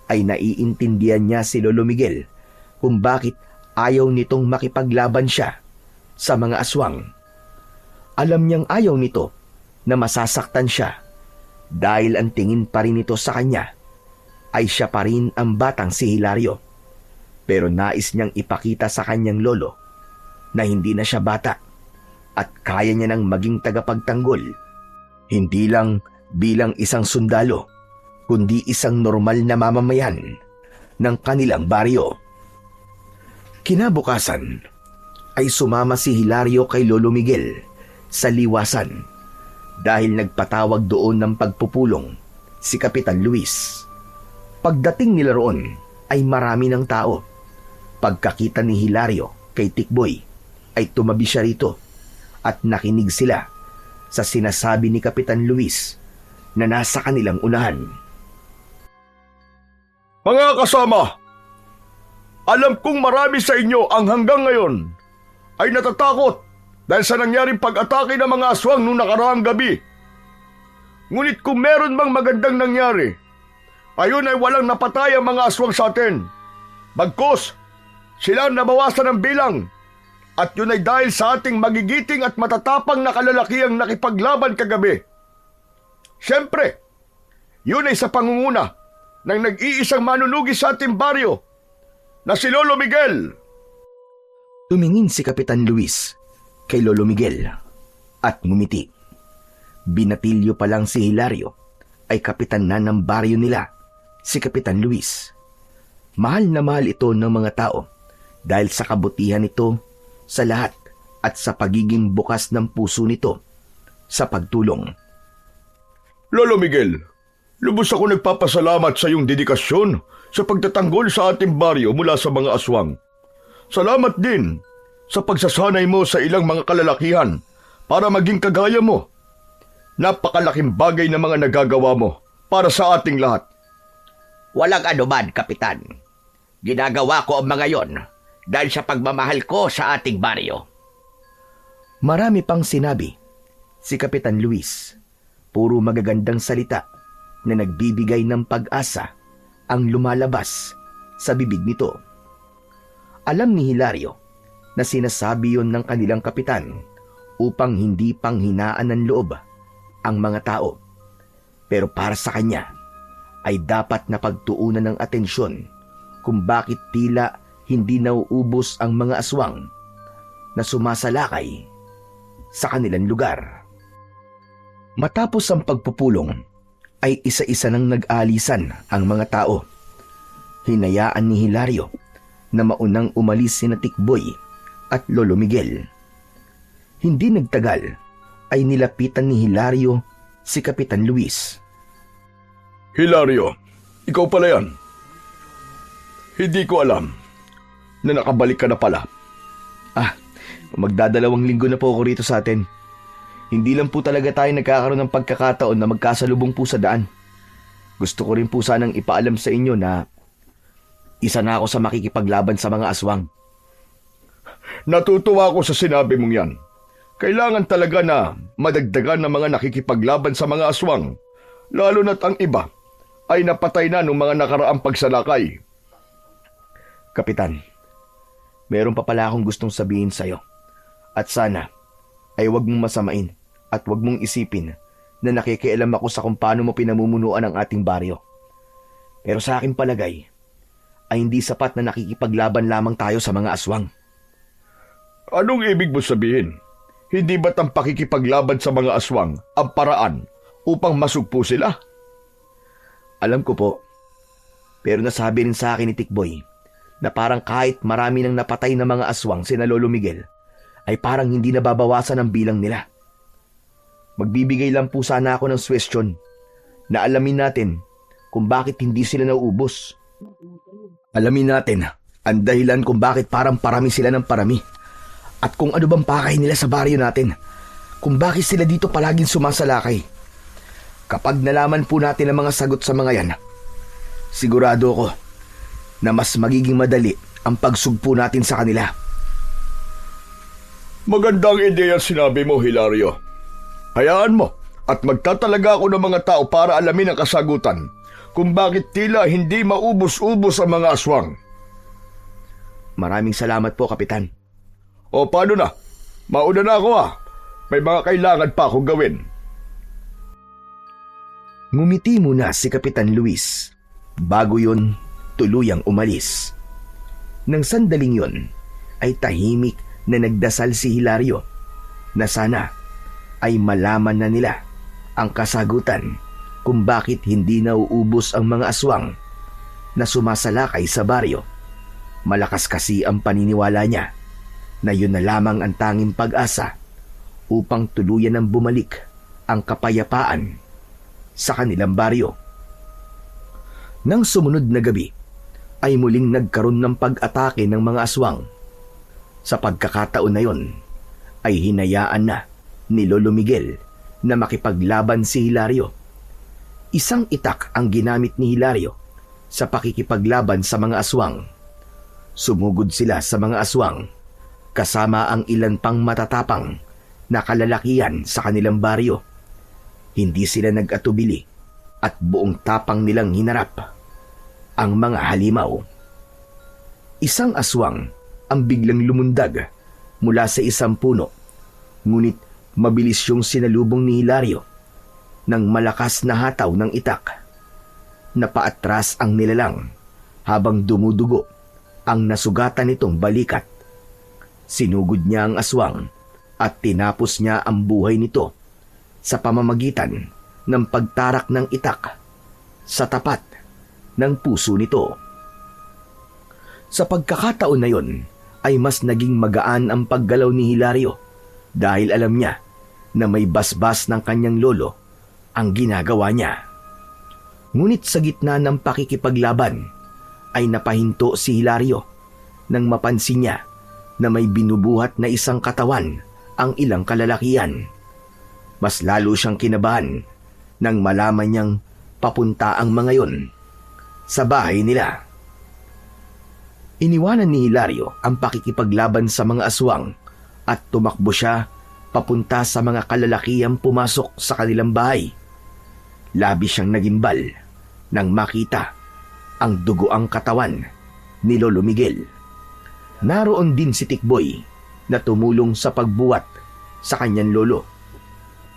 ay naiintindihan niya si Lolo Miguel kung bakit ayaw nitong makipaglaban siya sa mga aswang. Alam niyang ayaw nito na masasaktan siya dahil ang tingin pa rin nito sa kanya ay siya pa rin ang batang si Hilario. Pero nais niyang ipakita sa kanyang lolo na hindi na siya bata at kaya niya nang maging tagapagtanggol. Hindi lang bilang isang sundalo, kundi isang normal na mamamayan ng kanilang baryo. Kinabukasan ay sumama si Hilario kay Lolo Miguel sa liwasan dahil nagpatawag doon ng pagpupulong si Kapitan Luis. Pagdating nila roon ay marami ng tao. Pagkakita ni Hilario kay Tikboy ay tumabi siya rito at nakinig sila sa sinasabi ni Kapitan Luis na nasa kanilang unahan. Mga kasama, alam kong marami sa inyo ang hanggang ngayon ay natatakot dahil sa nangyaring pag-atake ng mga aswang noong nakaraang gabi. Ngunit kung meron mang magandang nangyari, ayon ay walang napatay ang mga aswang sa atin. Bagkus, sila ang nabawasan ng bilang at yun ay dahil sa ating magigiting at matatapang na kalalakihang nakipaglaban kagabi. Siyempre, yun ay sa pangunguna ng nag-iisang manunugis sa ating baryo na si Lolo Miguel. Tumingin si Kapitan Luis kay Lolo Miguel at ngumiti. Binatilyo pa lang si Hilario ay kapitan na ng baryo nila, si Kapitan Luis. Mahal na mahal ito ng mga tao dahil sa kabutihan nito sa lahat at sa pagiging bukas ng puso nito sa pagtulong. Lolo Miguel, lubos ako nagpapasalamat sa iyong dedikasyon sa pagtatanggol sa ating baryo mula sa mga aswang. Salamat din sa pagsasanay mo sa ilang mga kalalakihan para maging kagaya mo. Napakalaking bagay na mga nagagawa mo para sa ating lahat. Walang anuman, Kapitan. Ginagawa ko ang mga yon dahil sa pagmamahal ko sa ating baryo. Marami pang sinabi si Kapitan Luis. Puro magagandang salita na nagbibigay ng pag-asa ang lumalabas sa bibig nito. Alam ni Hilario na sinasabi yon ng kanilang kapitan upang hindi panghinaan ng loob ang mga tao. Pero para sa kanya ay dapat na pagtuunan ng atensyon kung bakit tila hindi nauubos ang mga aswang na sumasalakay sa kanilang lugar. Matapos ang pagpupulong ay isa-isa nang nag-alisan ang mga tao. Hinayaan ni Hilario na maunang umalis sina Tikboy at Lolo Miguel. Hindi nagtagal ay nilapitan ni Hilario si Kapitan Luis. Hilario, ikaw pala yan. Hindi ko alam na nakabalik ka na pala. Magdadalawang linggo na po ako rito sa atin. Hindi lang po talaga tayo nagkakaroon ng pagkakataon na magkasalubong po sa daan. Gusto ko rin po sanang ipaalam sa inyo na isa na ako sa makikipaglaban sa mga aswang. Natutuwa ako sa sinabi mong yan. Kailangan talaga na madagdagan ng mga nakikipaglaban sa mga aswang, lalo na't ang iba ay napatay na ng mga nakaraang pagsalakay. Kapitan, Meron pa pala akong gustong sabihin sa'yo. At sana ay wag mong masamain at wag mong isipin na nakikialam ako sa kung paano mo pinamumunuan ang ating baryo. Pero sa aking palagay, ay hindi sapat na nakikipaglaban lamang tayo sa mga aswang. Anong ibig mo sabihin? Hindi ba't ang pakikipaglaban sa mga aswang ang paraan upang masugpo sila? Alam ko po, pero nasabi rin sa akin ni Tikboy na parang kahit marami nang napatay na mga aswang sina Lolo Miguel, ay parang hindi nababawasan ang bilang nila. Magbibigay lang po sana ako ng suwestyon na alamin natin kung bakit hindi sila nauubos. Alamin natin ang dahilan kung bakit parang parami sila ng parami at kung ano bang pakay nila sa baryo natin, kung bakit sila dito palaging sumasalakay. Kapag nalaman po natin ang mga sagot sa mga yan, sigurado ko na mas magiging madali ang pagsugpo natin sa kanila. Magandang ideya sinabi mo, Hilario. Hayaan mo at magtatalaga ako ng mga tao para alamin ang kasagutan kung bakit tila hindi maubos-ubos ang mga aswang. Maraming salamat po, Kapitan. O paano na? Mauna na ako May mga kailangan pa akong gawin. Ngumiti muna si Kapitan Luis. Bago yun, tuluyang umalis. Nang sandaling yun, ay tahimik na nagdasal si Hilario na sana ay malaman na nila ang kasagutan kung bakit hindi nauubos ang mga aswang na sumasalakay sa baryo. Malakas kasi ang paniniwala niya na yun na lamang ang tanging pag-asa upang tuluyan ng bumalik ang kapayapaan sa kanilang baryo. Nang sumunod na gabi, ay muling nagkaroon ng pag-atake ng mga aswang. Sa pagkakataon na yon, ay hinayaan na ni Lolo Miguel na makipaglaban si Hilario. Isang itak ang ginamit ni Hilario sa pakikipaglaban sa mga aswang. Sumugod sila sa mga aswang kasama ang ilan pang matatapang na kalalakihan sa kanilang baryo. Hindi sila nag-atubili at buong tapang nilang hinarap ang mga halimaw. Isang aswang ang biglang lumundag mula sa isang puno, ngunit mabilis yung sinalubong ni Hilario ng malakas na hataw ng itak. Napaatras ang nilalang habang dumudugo ang nasugatan nitong balikat. Sinugod niya ang aswang at tinapos niya ang buhay nito sa pamamagitan ng pagtarak ng itak sa tapat ng puso nito. Sa pagkakataon na yon, ay mas naging magaan ang paggalaw ni Hilario dahil alam niya na may basbas ng kanyang lolo ang ginagawa niya. Ngunit sa gitna ng pakikipaglaban ay napahinto si Hilario nang mapansin niya na may binubuhat na isang katawan ang ilang kalalakihan. Mas lalo siyang kinabahan nang malaman niyang papunta ang mga yon sa bahay nila. Iniwanan ni Hilario ang pakikipaglaban sa mga aswang at tumakbo siya papunta sa mga kalalakihang pumasok sa kanilang bahay. Labis siyang nagimbal nang makita ang dugoang katawan ni Lolo Miguel. Naroon din si Tikboy na tumulong sa pagbuwat sa kanyang lolo.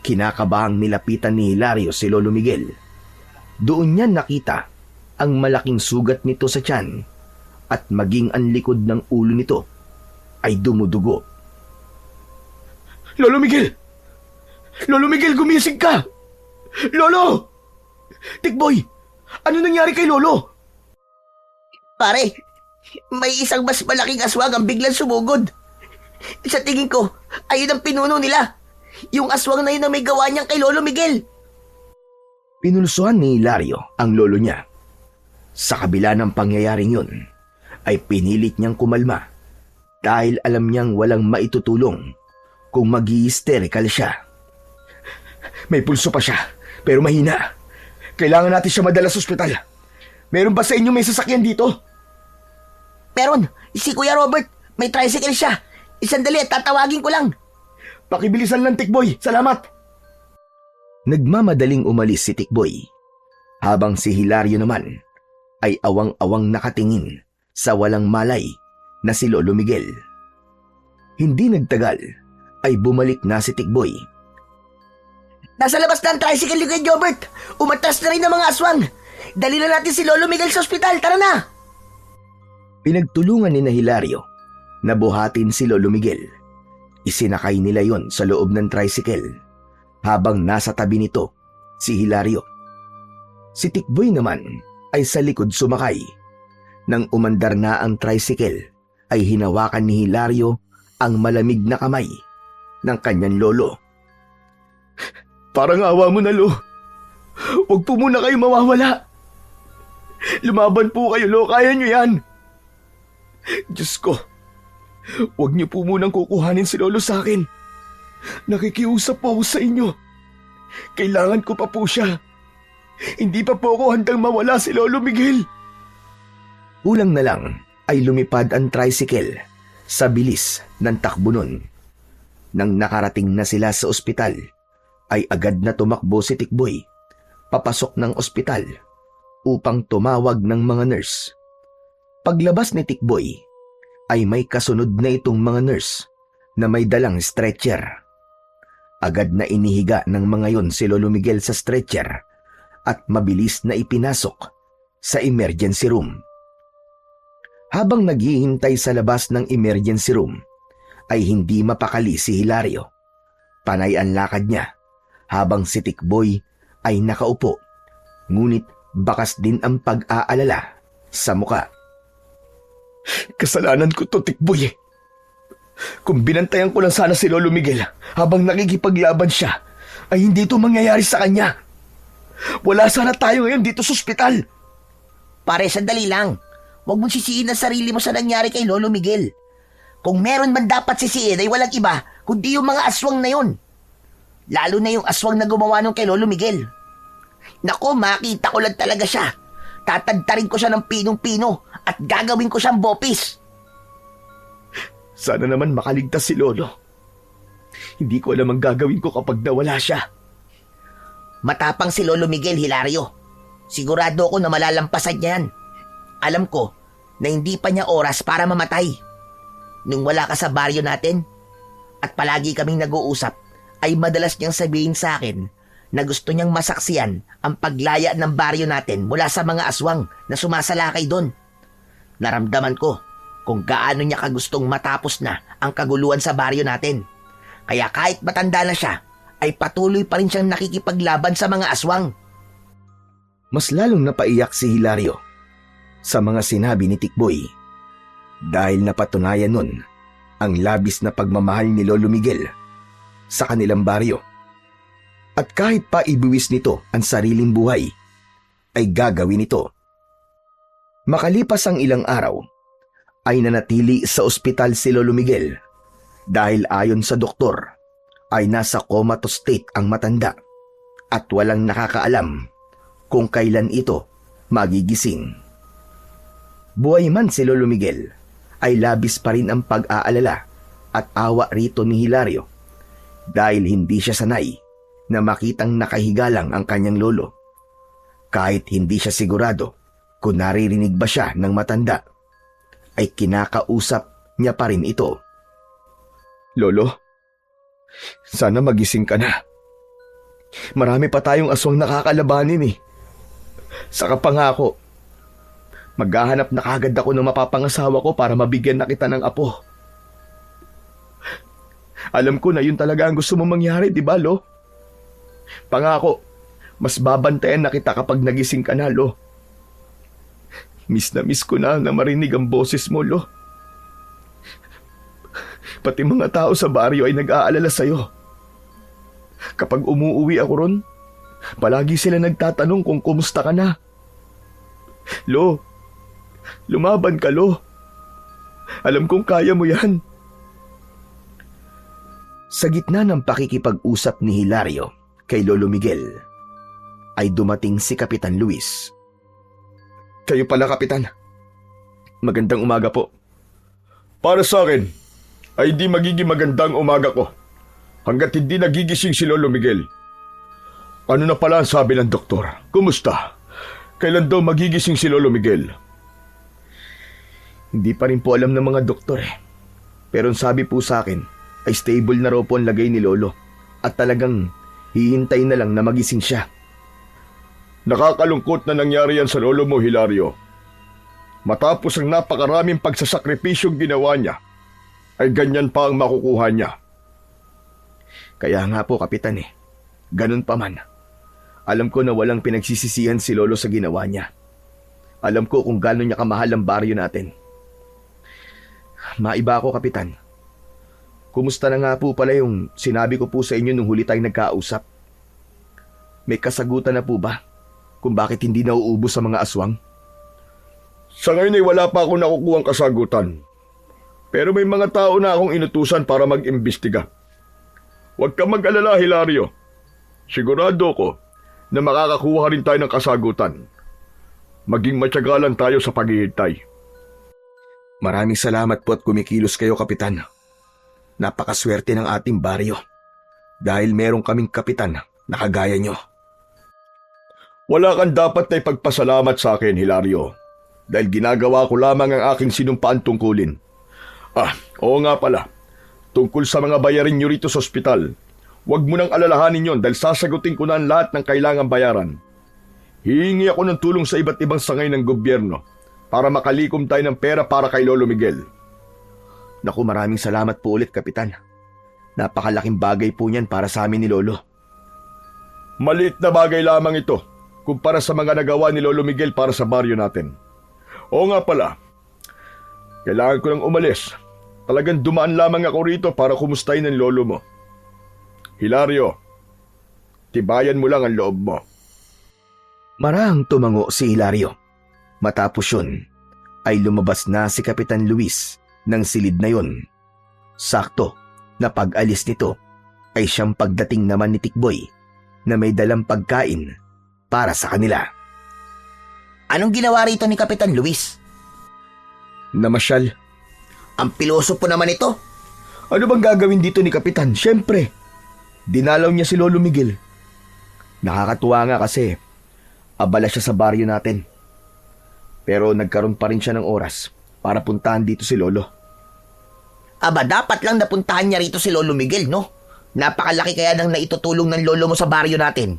Kinakabahang nilapitan ni Hilario si Lolo Miguel. Doon niya nakita ang malaking sugat nito sa tiyan at maging ang likod ng ulo nito ay dumudugo. Lolo Miguel! Lolo Miguel, gumising ka! Lolo! Tikboy! Ano nangyari kay Lolo? Pare, may isang mas malaking aswang ang biglang sumugod. Sa tingin ko, ayun ang pinuno nila. Yung aswang na yun ang may gawa niyang kay Lolo Miguel. Pinulsuhan ni Hilario ang lolo niya. Sa kabila ng pangyayaring yun, ay pinilit niyang kumalma dahil alam niyang walang maitutulong kung mag-i-hysterical siya. May pulso pa siya, pero mahina. Kailangan natin siya madala sa ospital. Meron ba sa inyo may sasakyan dito? Meron, si Kuya Robert, may tricycle siya. Isandali at tatawagin ko lang. Pakibilisan lang, Tikboy. Salamat. Nagmamadaling umalis si Tikboy, habang si Hilario naman ay awang-awang nakatingin sa walang malay na si Lolo Miguel. Hindi nagtagal ay bumalik na si Tikboy. Nasa labas na ang tricycle ni Kuya Jobert. Umatras na rin ang mga aswang. Dali na natin si Lolo Miguel sa ospital. Tara na! Pinagtulungan ni na Hilario na buhatin si Lolo Miguel. Isinakay nila yon sa loob ng tricycle habang nasa tabi nito si Hilario. Si Tikboy naman ay sa likod sumakay. Nang umandar na ang tricycle ay hinawakan ni Hilario ang malamig na kamay ng kanyang lolo. Parang awa mo na, Lo. Huwag po muna kayo mawawala. Lumaban po kayo, Lo. Kaya nyo yan. Diyos ko, huwag niyo po munang kukuhanin si Lolo sa akin. Nakikiusap po ako sa inyo. Kailangan ko pa po siya. Hindi pa po ako handang mawala si Lolo Miguel. Kulang na lang ay lumipad ang tricycle sa bilis ng takbo nun. Nang nakarating na sila sa ospital, ay agad na tumakbo si Tikboy papasok ng ospital upang tumawag ng mga nurse. Paglabas ni Tikboy ay may kasunod na itong mga nurse na may dalang stretcher. Agad na inihiga ng mga yon si Lolo Miguel sa stretcher at mabilis na ipinasok sa emergency room. Habang naghihintay sa labas ng emergency room, ay hindi mapakali si Hilario. Panay ang lakad niya habang si Tikboy ay nakaupo, ngunit bakas din ang pag-aalala sa muka. Kasalanan ko to, Tikboy. Kung binantayan ko lang sana si Lolo Miguel habang nakikipaglaban siya, ay hindi ito mangyayari sa kanya. Wala sana tayo ngayon dito sa ospital. Pare, sandali lang. Huwag mong sisihin ang sarili mo sa nangyari kay Lolo Miguel. Kung meron man dapat sisihin ay walang iba, kundi yung mga aswang na yun. Lalo na yung aswang na gumawa nung kay Lolo Miguel. Naku, makita ko lang talaga siya. Tatadtarin ko siya ng pinong-pino at gagawin ko siyang bopis. Sana naman makaligtas si Lolo. Hindi ko alam ang gagawin ko kapag nawala siya. Matapang si Lolo Miguel, Hilario. Sigurado ako na malalampasan niya yan. Alam ko na hindi pa niya oras para mamatay. Nung wala ka sa baryo natin at palagi kaming nag-uusap, ay madalas niyang sabihin sa akin na gusto niyang masaksiyan ang paglaya ng baryo natin mula sa mga aswang na sumasalakay doon. Naramdaman ko kung gaano niya kagustong matapos na ang kaguluhan sa baryo natin. Kaya kahit matanda na siya, ay patuloy pa rin siyang nakikipaglaban sa mga aswang. Mas lalong napaiyak si Hilario sa mga sinabi ni Tikboy dahil napatunayan nun ang labis na pagmamahal ni Lolo Miguel sa kanilang baryo. At kahit pa ibuwis nito ang sariling buhay, ay gagawin ito. Makalipas ang ilang araw, ay nanatili sa ospital si Lolo Miguel dahil ayon sa doktor ay nasa comatose state ang matanda at walang nakakaalam kung kailan ito magigising. Buhay man si Lolo Miguel, ay labis pa rin ang pag-aalala at awa rito ni Hilario dahil hindi siya sanay na makitang nakahiga lang ang kanyang lolo. Kahit hindi siya sigurado kung naririnig ba siya ng matanda, ay kinakausap niya pa rin ito. Lolo, sana magising ka na. Marami pa tayong aswang nakakalabanin eh. Saka pangako, maghahanap na kagad ako ng mapapangasawa ko para mabigyan na kita ng apo. Alam ko na yun talaga ang gusto mong mangyari, di ba, Lo? Pangako, mas babantayan na kita kapag nagising ka na, Lo. Miss na miss ko na marinig ang boses mo, Lo. Pati mga tao sa baryo ay nag-aalala sa'yo. Kapag umuuwi ako ron, palagi sila nagtatanong kung kumusta ka na. Lo, lumaban ka, Lo. Alam kong kaya mo yan. Sa gitna ng pakikipag-usap ni Hilario kay Lolo Miguel, ay dumating si Kapitan Luis. Kayo pala, Kapitan. Magandang umaga po. Para sa akin, ay di magiging magandang umaga ko hanggat hindi nagigising si Lolo Miguel. Ano na pala ang sabi ng doktor? Kumusta? Kailan daw magigising si Lolo Miguel? Hindi pa rin po alam ng mga doktor eh. Pero ang sabi po sa akin ay stable na raw po ang lagay ni Lolo at talagang hihintay na lang na magising siya. Nakakalungkot na nangyari yan sa lolo mo, Hilario. Matapos ang napakaraming pagsasakripisyong ginawa niya, ay ganyan pa ang makukuha niya. Kaya nga po, Kapitan eh. Ganun pa man. Alam ko na walang pinagsisisihan si Lolo sa ginawa niya. Alam ko kung gaano niya kamahal ang baryo natin. Maiba ako, Kapitan. Kumusta na nga po pala yung sinabi ko po sa inyo nung huli tayong nagkausap? May kasagutan na po ba kung bakit hindi nauubos sa mga aswang? Sa ngayon ay wala pa akong nakukuhang kasagutan. Pero may mga tao na akong inutusan para mag-imbestiga. Huwag kang mag-alala, Hilario. Sigurado ko na makakakuha rin tayo ng kasagutan. Maging matyaga lang tayo sa paghihintay. Maraming salamat po at kumikilos kayo, Kapitan. Napakaswerte ng ating baryo. Dahil merong kaming kapitan na kagaya nyo. Wala kang dapat na ipagpasalamat sa akin, Hilario. Dahil ginagawa ko lamang ang aking sinumpaan tungkulin. Oo nga pala. Tungkol sa mga bayarin nyo rito sa ospital, huwag mo nang alalahanin yon dahil sasagutin ko na ang lahat ng kailangang bayaran. Hihingi ako ng tulong sa iba't ibang sangay ng gobyerno para makalikom tayo ng pera para kay Lolo Miguel. Naku, maraming salamat po ulit, Kapitan. Napakalaking bagay po niyan para sa amin ni Lolo. Maliit na bagay lamang ito kumpara sa mga nagawa ni Lolo Miguel para sa baryo natin. Oo nga pala, kailangan ko nang umalis. Talagang dumaan lamang ako rito para kumustahin ang lolo mo. Hilario, tibayan mo lang ang loob mo. Marahang tumango si Hilario. Matapos yun, ay lumabas na si Kapitan Luis ng silid na yon. Sakto na pag-alis nito ay siyang pagdating naman ni Tikboy na may dalang pagkain para sa kanila. Anong ginawa rito ni Kapitan Luis? Namasyal. Ang pilosopo naman ito. Ano bang gagawin dito ni Kapitan? Siyempre, dinalaw niya si Lolo Miguel. Nakakatuwa nga kasi abala siya sa baryo natin. Pero nagkaroon pa rin siya ng oras para puntahan dito si Lolo. Aba, dapat lang napuntahan niya rito si Lolo Miguel, no? Napakalaki kaya ng naitutulong ng lolo mo sa baryo natin.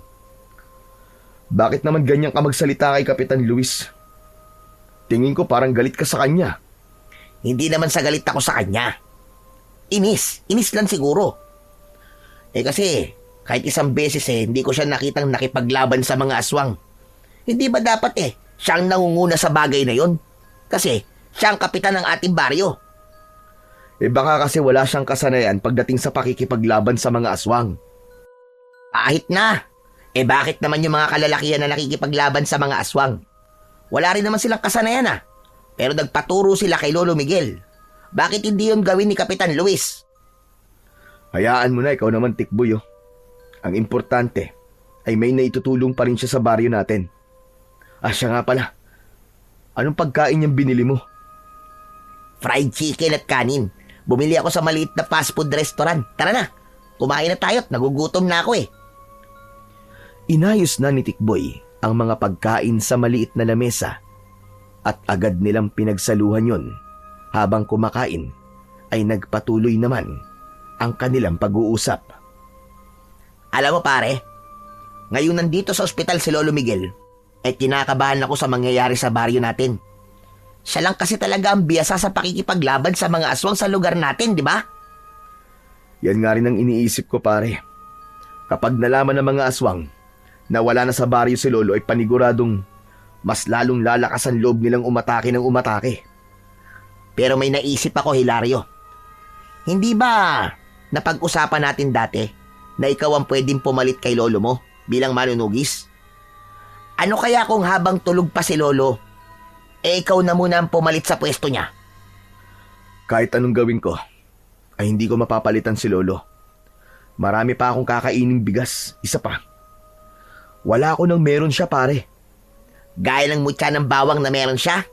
Bakit naman ganyan ka magsalita kay Kapitan Luis? Tingin ko parang galit ka sa kanya. Hindi naman sa galit ako sa kanya. Inis lang siguro. Kasi kahit isang beses hindi ko siya nakitang nakipaglaban sa mga aswang. Hindi ba dapat siyang nangunguna sa bagay na yon? Kasi siya ang kapitan ng ating baryo. Baka kasi wala siyang kasanayan pagdating sa pakikipaglaban sa mga aswang. Kahit na. Bakit naman yung mga kalalakihan na nakikipaglaban sa mga aswang? Wala rin naman silang kasanayan Pero nagpaturo sila kay Lolo Miguel. Bakit hindi yun gawin ni Kapitan Luis? Hayaan mo na, ikaw naman, Tikboy. Ang importante ay may naitutulong pa rin siya sa baryo natin. Siya nga pala. Anong pagkain niyang binili mo? Fried chicken at kanin. Bumili ako sa maliit na fast food restaurant. Tara na, kumain na tayo at nagugutom na ako Inayos na ni Tikboy ang mga pagkain sa maliit na lamesa at agad nilang pinagsaluhan yon. Habang kumakain ay nagpatuloy naman ang kanilang pag-uusap. Alam mo pare, ngayong nandito sa ospital si Lolo Miguel, kinakabahan ako sa mangyayari sa baryo natin. Siya lang kasi talaga ang biyasa sa pakikipaglaban sa mga aswang sa lugar natin, di ba? Yan nga rin ang iniisip ko, pare. Kapag nalaman ng mga aswang na wala na sa baryo si Lolo ay paniguradong mas lalong lalakas ang loob nilang umatake ng umatake. Pero may naisip ako, Hilario. Hindi ba napag-usapan natin dati na ikaw ang pwedeng pumalit kay Lolo mo bilang manunugis? Ano kaya kung habang tulog pa si Lolo, ikaw na muna ang pumalit sa pwesto niya? Kahit anong gawin ko, ay hindi ko mapapalitan si Lolo. Marami pa akong kakaining bigas, isa pa. Wala ako nang meron siya, pare. Gaya ng mutya ng bawang na meron siya?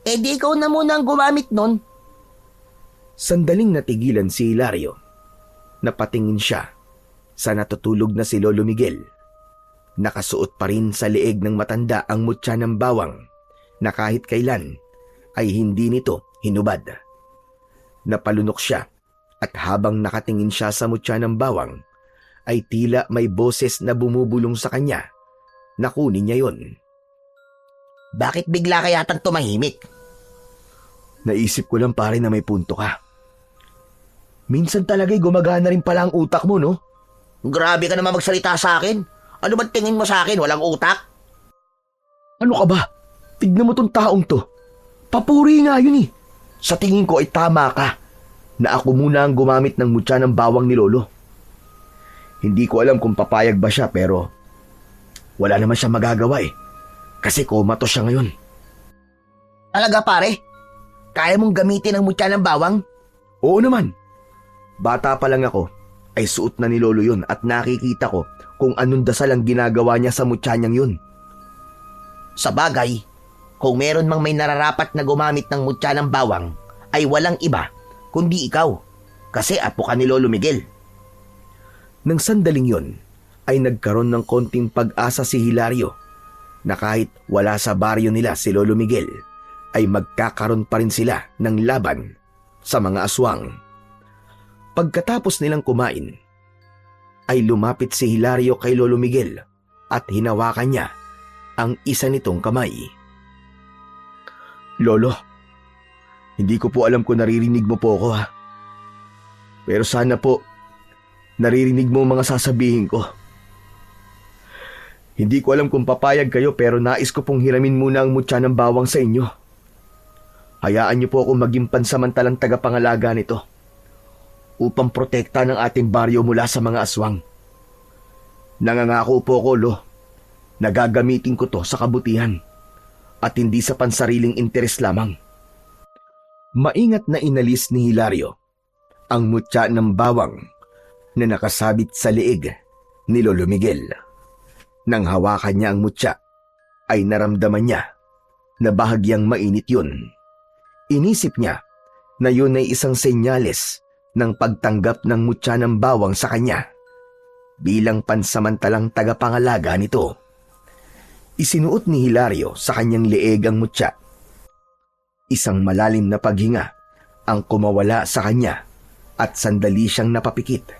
Di ikaw na muna ang gumamit nun. Sandaling natigilan si Hilario. Napatingin siya sa natutulog na si Lolo Miguel. Nakasuot pa rin sa leeg ng matanda ang mutya ng bawang na kahit kailan ay hindi nito hinubad. Napalunok siya at habang nakatingin siya sa mutya ng bawang, ay tila may boses na bumubulong sa kanya na kunin niya yon. Bakit bigla ka yatang tumahimik? Naisip ko lang pare na may punto ka. Minsan talaga'y gumagana rin pala ang utak mo, no? Grabe ka naman magsalita sa akin. Ano ba tingin mo sa akin? Walang utak? Ano ka ba? Tignan mo tong taong to. Papuri nga yun eh. Sa tingin ko ay tama ka na ako muna ang gumamit ng mutya ng bawang ni Lolo. Hindi ko alam kung papayag ba siya pero wala naman siya magagawa eh. Kasi komato siya ngayon. Talaga pare? Kaya mong gamitin ang mutya ng bawang? Oo naman. Bata pa lang ako ay suot na ni Lolo yun at nakikita ko kung anong dasal ang ginagawa niya sa mutya niyang yun. Sa bagay, kung meron mang may nararapat na gumamit ng mutya ng bawang, ay walang iba kundi ikaw. Kasi apo ka ni Lolo Miguel. Nang sandaling yon, ay nagkaroon ng konting pag-asa si Hilario na kahit wala sa baryo nila si Lolo Miguel, ay magkakaroon pa rin sila ng laban sa mga aswang. Pagkatapos nilang kumain, ay lumapit si Hilario kay Lolo Miguel at hinawakan niya ang isa nitong kamay. Lolo, hindi ko po alam kung naririnig mo po ako ha. Pero sana po, naririnig mo mga sasabihin ko. Hindi ko alam kung papayag kayo pero nais ko pong hiramin muna ang mutya ng bawang sa inyo. Hayaan niyo po akong maging pansamantalang tagapangalaga nito upang protekta ng ating baryo mula sa mga aswang. Nangangako po ko, Lo, na gagamitin ko to sa kabutihan at hindi sa pansariling interes lamang. Maingat na inalis ni Hilario ang mutya ng bawang na nakasabit sa liig ni Lolo Miguel. Nang hawakan niya ang mutya, ay naramdaman niya na bahagyang mainit yun. Inisip niya na yun ay isang senyales ng pagtanggap ng mutya ng bawang sa kanya bilang pansamantalang tagapangalaga nito. Isinuot ni Hilario sa kanyang leeg ang mutya. Isang malalim na paghinga ang kumawala sa kanya at sandali siyang napapikit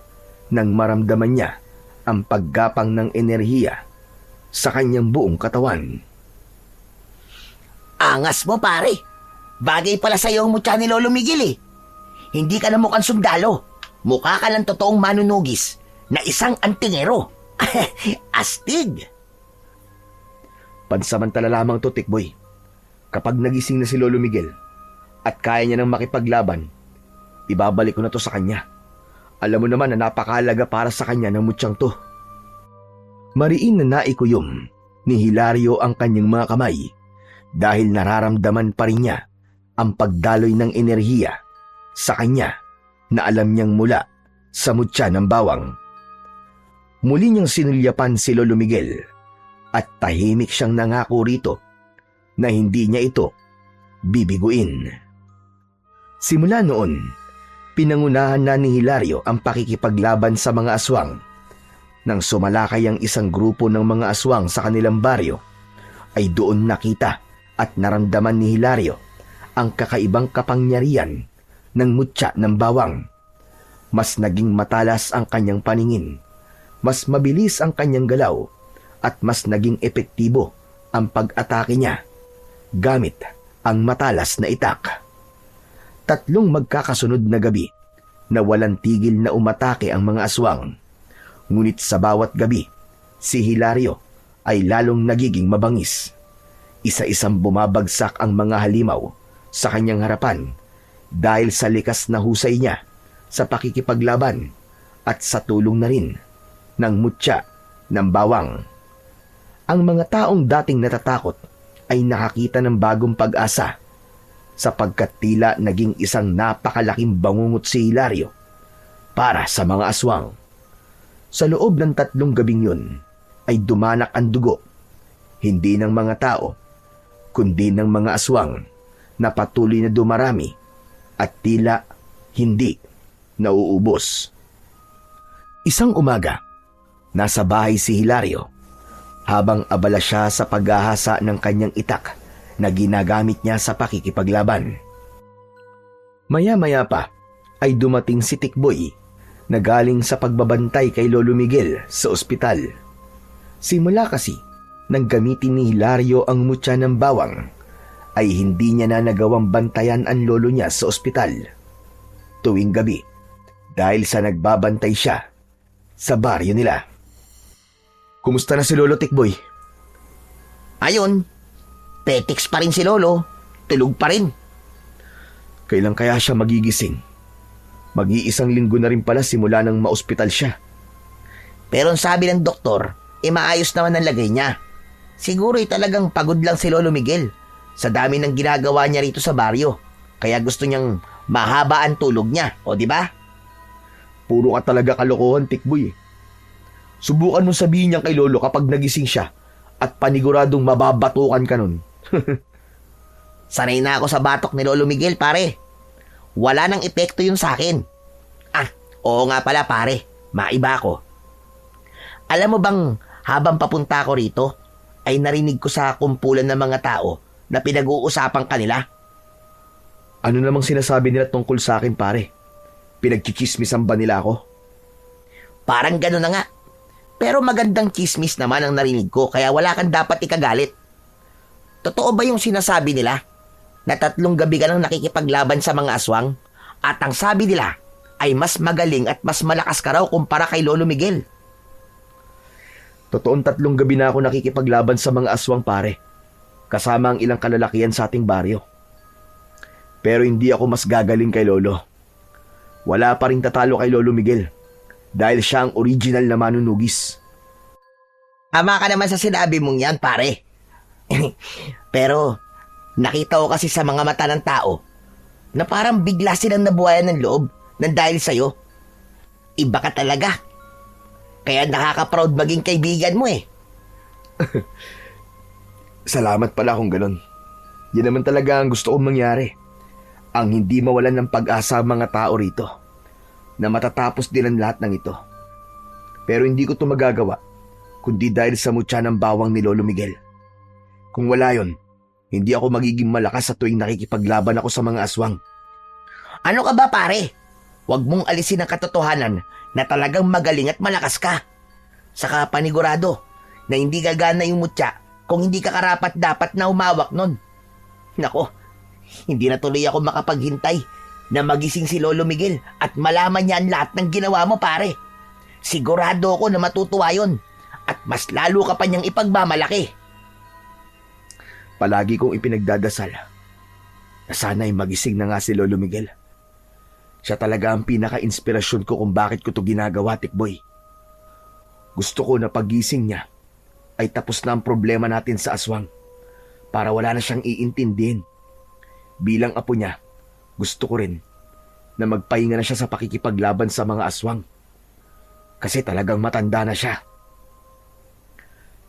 nang maramdaman niya ang paggapang ng enerhiya sa kanyang buong katawan. Angas mo pare. Bagay pala sa'yo ang mutya ni Lolo Miguel eh. Hindi ka na mukhang sundalo. Mukha ka lang totoong manunugis na isang antingero. Astig! Pansamantala lamang to, Tikboy. Kapag nagising na si Lolo Miguel at kaya niya nang makipaglaban, ibabalik ko na to sa kanya. Alam mo naman na napakahalaga para sa kanya ng mutyang to. Mariin na naikuyom ni Hilario ang kanyang mga kamay dahil nararamdaman pa rin niya ang pagdaloy ng enerhiya sa kanya na alam niyang mula sa mutya ng bawang. Muli niyang sinulyapan si Lolo Miguel at tahimik siyang nangako rito na hindi niya ito bibiguin. Simula noon, pinangunahan na ni Hilario ang pakikipaglaban sa mga aswang. Nang sumalakay ang isang grupo ng mga aswang sa kanilang baryo, ay doon nakita at naramdaman ni Hilario ang kakaibang kapangyarihan ng mutya ng bawang. Mas naging matalas ang kanyang paningin, mas mabilis ang kanyang galaw, at mas naging epektibo ang pag-atake niya gamit ang matalas na itak. 3 magkakasunod na gabi na walang tigil na umatake ang mga aswang. Ngunit sa bawat gabi, si Hilario ay lalong nagiging mabangis. Isa-isang bumabagsak ang mga halimaw sa kanyang harapan dahil sa likas na husay niya sa pakikipaglaban at sa tulong na rin ng mutya ng bawang. Ang mga taong dating natatakot ay nakakita ng bagong pag-asa sapagkat tila naging isang napakalaking bangungot si Hilario para sa mga aswang. Sa loob ng 3 gabing yun ay dumanak ang dugo, hindi ng mga tao, kundi ng mga aswang na patuloy na dumarami at tila hindi nauubos. Isang umaga, nasa bahay si Hilario habang abala siya sa paghahasa ng kanyang itak na ginagamit niya sa pakikipaglaban. Maya-maya pa ay dumating si Tikboy na galing sa pagbabantay kay Lolo Miguel sa ospital. Simula kasi nang gamitin ni Hilario ang mutya ng bawang, ay hindi niya na nagawang bantayan ang lolo niya sa ospital tuwing gabi dahil sa nagbabantay siya sa baryo nila. Kumusta na si Lolo Tikboy? Ayun, petiks pa rin si Lolo. Tulog pa rin. Kailan kaya siya magigising? Mag-iisang linggo na rin pala simula nang maospital siya. Pero ang sabi ng doktor, maayos naman ang lagay niya. Siguro talagang pagod lang si Lolo Miguel sa dami ng ginagawa niya rito sa baryo. Kaya gusto niyang mahaba ang tulog niya, o di ba? Puro ka talaga kalokohan, Tikboy. Subukan mong sabihin niyan kay Lolo kapag nagising siya at paniguradong mababatukan ka nun. Sanay na ako sa batok ni Lolo Miguel, pare. Wala nang epekto yun sa akin. Oo nga pala, pare. Maiba ako. Alam mo bang habang papunta ako rito, ay narinig ko sa kumpulan ng mga tao na pinag-uusapan kanila. Ano namang sinasabi nila tungkol sa akin, pare? Pinagchichismisan ba nila ako? Parang gano'n na nga. Pero magandang chismis naman ang narinig ko, kaya wala kang dapat ikagalit. Totoo ba yung sinasabi nila na 3 gabi ka nang nakikipaglaban sa mga aswang at ang sabi nila ay mas magaling at mas malakas ka raw kumpara kay Lolo Miguel? Totoong 3 gabi na ako nakikipaglaban sa mga aswang, pare. Kasama ang ilang kalalakihan sa ating baryo. Pero hindi ako mas gagaling kay Lolo. Wala pa rin tatalo kay Lolo Miguel dahil siya ang original na manunugis. Ama ka naman sa sinabi mong yan, pare. Pero nakita ko kasi sa mga mata ng tao na parang bigla silang nabuhayan ng loob nang dahil sa'yo. Iba ka talaga. Kaya nakaka-proud maging kaibigan mo eh. Salamat pala kung ganun. Yan naman talaga ang gusto kong mangyari. Ang hindi mawalan ng pag-asa ang mga tao rito na matatapos din ang lahat ng ito. Pero hindi ko ito magagawa kundi dahil sa mutya ng bawang ni Lolo Miguel. Kung wala yon, hindi ako magiging malakas sa tuwing nakikipaglaban ako sa mga aswang. Ano ka ba, pare? Huwag mong alisin ang katotohanan na talagang magaling at malakas ka. Saka panigurado na hindi gagana yung mutya kung hindi ka karapat-dapat na umawak nun. Nako, hindi na tuloy ako makapaghintay na magising si Lolo Miguel at malaman niya ang lahat ng ginawa mo, pare. Sigurado ako na matutuwa yun at mas lalo ka pa niyang ipagmamalaki. Palagi kong ipinagdadasal na sana'y magising na nga si Lolo Miguel. Siya talaga ang pinaka-inspirasyon ko kung bakit ko to ginagawa, Tikboy. Gusto ko na pagising niya ay tapos na ang problema natin sa aswang para wala na siyang iintindihin. Bilang apo niya, gusto ko rin na magpahinga na siya sa pakikipaglaban sa mga aswang. Kasi talagang matanda na siya.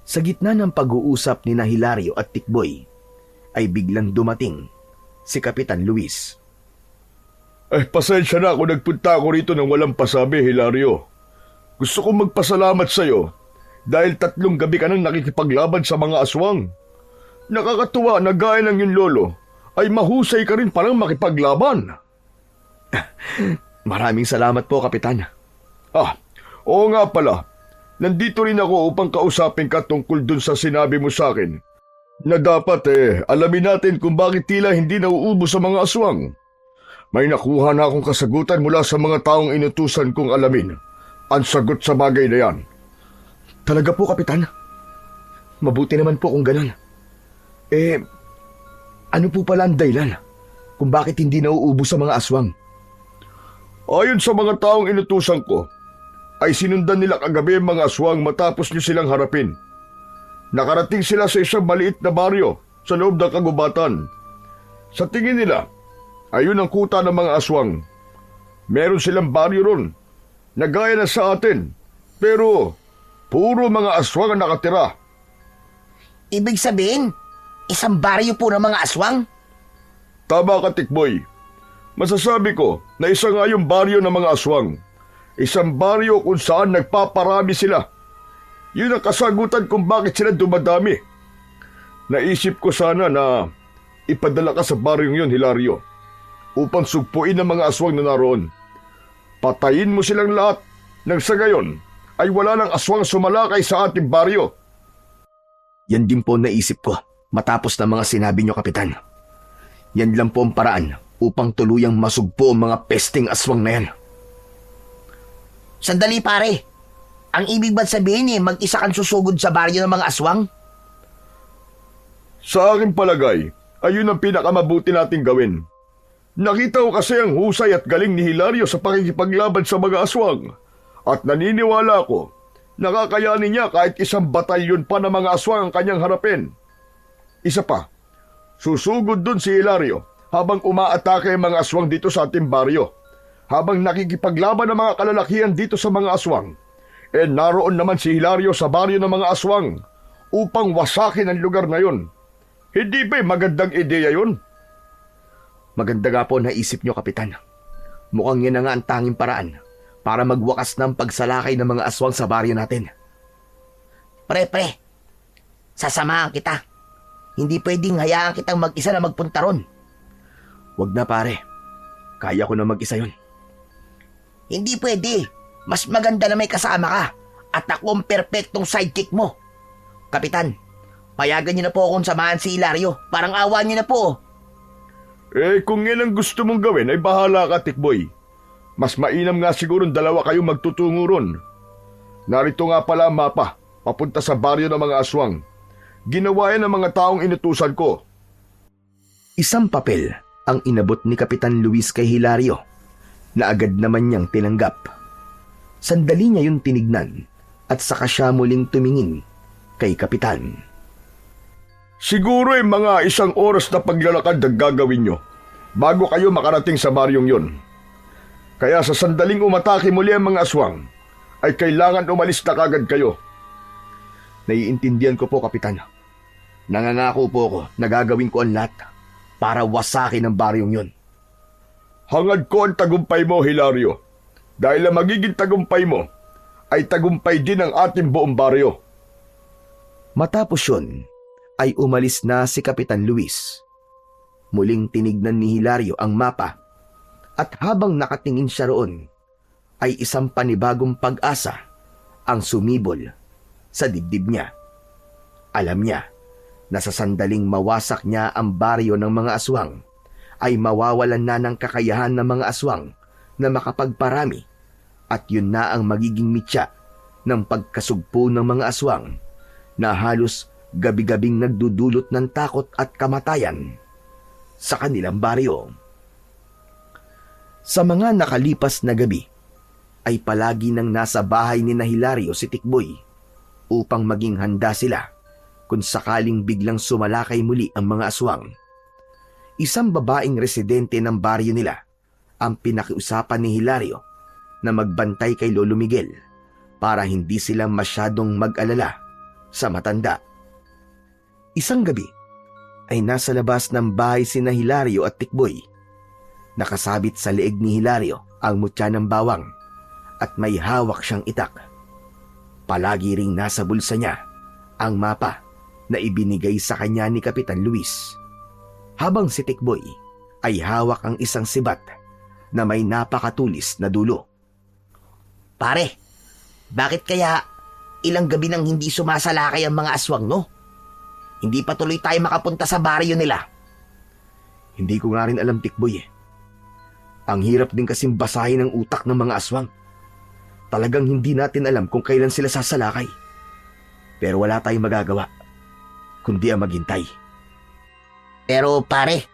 Sa gitna ng pag-uusap ni Hilario at Tikboy, ay biglang dumating si Kapitan Luis. Pasensya na kung nagpunta ako rito ng walang pasabi, Hilario. Gusto kong magpasalamat sa'yo dahil 3 gabi ka nang nakikipaglaban sa mga aswang. Nakakatuwa na gaya ng iyong lolo ay mahusay ka rin parang makipaglaban. Maraming salamat po, Kapitan. Oo nga pala. Nandito rin ako upang kausapin ka tungkol dun sa sinabi mo sa akin na dapat alamin natin kung bakit tila hindi nauubos sa mga aswang. May nakuha na akong kasagutan mula sa mga taong inutusan kong alamin ang sagot sa bagay na yan. Talaga po, Kapitan? Mabuti naman po kung ganun. Ano po pala ang dahilan kung bakit hindi nauubos sa mga aswang? Ayon sa mga taong inutusan ko, ay sinundan nila kagabi ang mga aswang matapos niyo silang harapin. Nakarating sila sa isang maliit na baryo sa loob ng kagubatan. Sa tingin nila, ayun ang kuta ng mga aswang. Meron silang baryo ron, na gaya na sa atin, pero puro mga aswang ang nakatira. Ibig sabihin, isang baryo po ng mga aswang? Tama ka, Tikboy. Masasabi ko na isa nga yung baryo ng mga aswang. Isang baryo kung saan nagpaparami sila. Yun ang kasagutan kung bakit sila dumadami. Naisip ko sana na ipadala ka sa baryong yon, Hilario, upang sugpuin ang mga aswang na naroon. Patayin mo silang lahat nang sa gayon ay wala ng aswang sumalakay sa ating baryo. Yan din po naisip ko matapos ng mga sinabi niyo, Kapitan. Yan lang po ang paraan upang tuluyang masugpo ang mga pesting aswang na yan. Sandali pare, ang ibig ba't sabihin mag-isa kang susugod sa baryo ng mga aswang? Sa aking palagay, ayun ang pinakamabuti nating gawin. Nakita ko kasi ang husay at galing ni Hilario sa pakikipaglaban sa mga aswang. At naniniwala ko, nakakayanin niya kahit isang batalyon pa ng mga aswang ang kanyang harapin. Isa pa, susugod dun si Hilario habang umaatake ang mga aswang dito sa ating baryo. Habang nakikipaglaban ang mga kalalakihan dito sa mga aswang, naroon naman si Hilario sa baryo ng mga aswang upang wasakin ang lugar na yun. Hindi ba magandang ideya yun? Maganda nga po naisip niyo, Kapitan. Mukhang yan na nga ang tanging paraan para magwakas ng pagsalakay ng mga aswang sa baryo natin. Pre, sasamahan kita. Hindi pwedeng hayaan kitang mag-isa na magpunta ron. Wag na pare, kaya ko na mag-isa yun. Hindi pwede. Mas maganda na may kasama ka at ako ang perpektong sidekick mo. Kapitan, payagan niyo na po akong samahan si Hilario. Parang awa niyo na po. Kung yan ang gusto mong gawin ay bahala ka, Tikboy. Mas mainam nga siguro dalawa kayong magtutungo ron. Narito nga pala ang mapa, papunta sa baryo ng mga aswang. Ginawa yan ng mga taong inutusan ko. Isang papel ang inabot ni Kapitan Luis kay Hilario na agad naman niyang tinanggap. Sandali niya yun tinignan at saka siya muling tumingin kay Kapitan. Siguro ay mga 1 oras na paglalakad ang gagawin nyo bago kayo makarating sa baryong yon. Kaya sa sandaling umatake muli ang mga aswang, ay kailangan umalis na kagad kayo. Naiintindihan ko po, Kapitan. Nangangako po ako na gagawin ko ang lahat para wasakin ang baryong yon. Hangad ko ang tagumpay mo, Hilario. Dahil ang magiging tagumpay mo ay tagumpay din ng ating buong baryo. Matapos yun, ay umalis na si Kapitan Luis. Muling tinignan ni Hilario ang mapa at habang nakatingin siya roon, ay isang panibagong pag-asa ang sumibol sa dibdib niya. Alam niya na sa sandaling mawasak niya ang baryo ng mga aswang, ay mawawalan na ng kakayahan ng mga aswang na makapagparami at yun na ang magiging mitya ng pagkasugpo ng mga aswang na halos gabi-gabing nagdudulot ng takot at kamatayan sa kanilang baryo. Sa mga nakalipas na gabi, ay palagi nang nasa bahay ni Hilario si Tikboy upang maging handa sila kung sakaling biglang sumalakay muli ang mga aswang. Isang babaeng residente ng baryo nila ang pinakiusapan ni Hilario na magbantay kay Lolo Miguel para hindi sila masyadong mag-alala sa matanda. Isang gabi ay nasa labas ng bahay sina Hilario at Tikboy. Nakasabit sa leeg ni Hilario ang mutya ng bawang at may hawak siyang itak. Palagi ring nasa bulsa niya ang mapa na ibinigay sa kanya ni Kapitan Luis. Habang si Tikboy ay hawak ang isang sibat na may napakatulis na dulo. Pare, bakit kaya ilang gabi nang hindi sumasalakay ang mga aswang, no? Hindi pa tuloy tayo makapunta sa baryo nila. Hindi ko nga rin alam, Tikboy eh. Ang hirap din kasing basahin ang utak ng mga aswang. Talagang hindi natin alam kung kailan sila sasalakay. Pero wala tayong magagawa, kundi ang maghintay. Pero pare,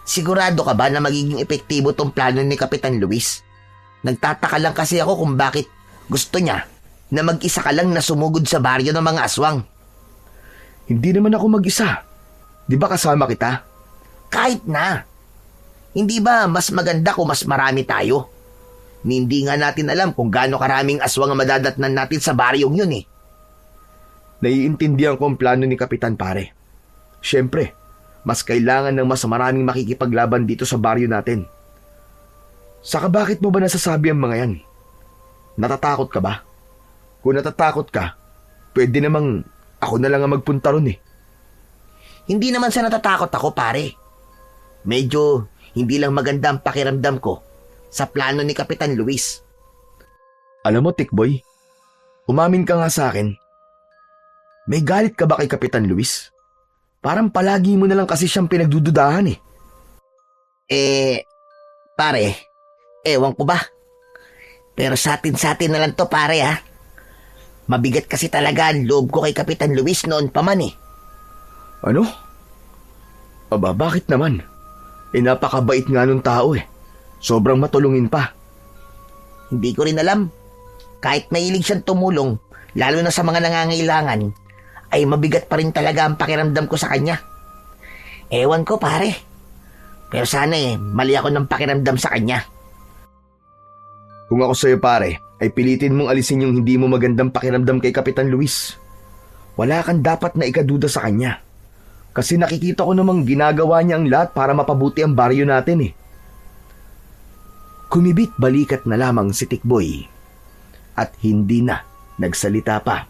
sigurado ka ba na magiging epektibo tong plano ni Kapitan Luis? Nagtataka lang kasi ako kung bakit gusto niya na mag-isa ka lang na sumugod sa baryo ng mga aswang. Hindi naman ako mag-isa. Di ba kasama kita? Kahit na. Hindi ba mas maganda kung mas marami tayo? Hindi nga natin alam kung gaano karaming aswang ang madadatnan natin sa baryong yun eh. Naiintindihan ko ang plano ni Kapitan, pare. Siyempre, mas kailangan ng mas maraming makikipaglaban dito sa baryo natin. Saka bakit mo ba nasasabi ang mga yan? Natatakot ka ba? Kung natatakot ka, pwede namang ako na lang ang magpunta ron eh. Hindi naman sa natatakot ako, pare. Medyo hindi lang maganda ang pakiramdam ko sa plano ni Kapitan Luis. Alam mo, Tikboy, umamin ka nga sa akin. May galit ka ba kay Kapitan Luis? Parang palagi mo na lang kasi siyang pinagdududahan eh. Pare, ewan ko ba? Pero sa atin na lang to, pare, ha? Mabigat kasi talaga ang loob ko kay Kapitan Luis noon pa man eh. Ano? Aba, bakit naman? Napakabait nga nung tao eh. Sobrang matulungin pa. Hindi ko rin alam. Kahit mahilig siyang tumulong, lalo na sa mga nangangailangan, ay mabigat pa rin talaga ang pakiramdam ko sa kanya. Ewan ko, pare. Pero sana mali ako ng pakiramdam sa kanya. Kung ako sa'yo pare, ay pilitin mong alisin yung hindi mo magandang pakiramdam kay Kapitan Luis. Wala kang dapat na ikaduda sa kanya. Kasi nakikita ko namang ginagawa niya ang lahat para mapabuti ang baryo natin eh. Kumibit balikat na lamang si Tikboy at hindi na nagsalita pa.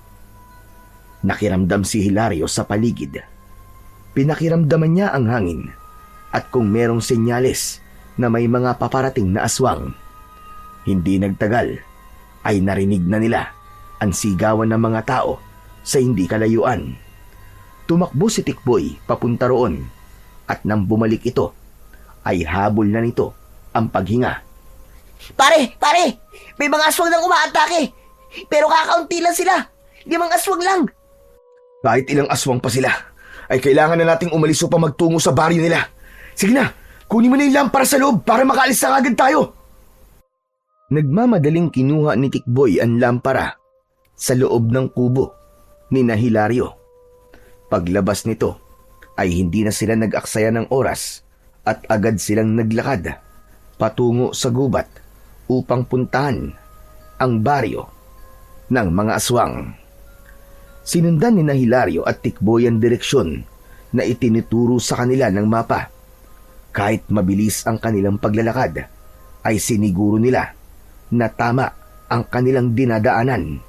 Nakiramdam si Hilario sa paligid. Pinakiramdaman niya ang hangin at kung merong senyales na may mga paparating na aswang. Hindi nagtagal ay narinig na nila ang sigawan ng mga tao sa hindi kalayuan. Tumakbo si Tikboy papunta roon at nang bumalik ito ay habol na nito ang paghinga. Pare! May mga aswang nang umaatake! Pero kakaunti lang sila! 5 aswang lang! Kahit ilang aswang pa sila, ay kailangan na nating umalis upang magtungo sa baryo nila. Sige na, kunin mo na yung lampara sa loob para makaalis na agad tayo. Nagmamadaling kinuha ni Tikboy ang lampara sa loob ng kubo ni Hilario. Paglabas nito ay hindi na sila nag-aksaya ng oras at agad silang naglakad patungo sa gubat upang puntahan ang baryo ng mga aswang. Sinundan ni Hilario at Tikboy ang direksyon na itinuturo sa kanila ng mapa. Kahit mabilis ang kanilang paglalakad, ay siniguro nila na tama ang kanilang dinadaanan.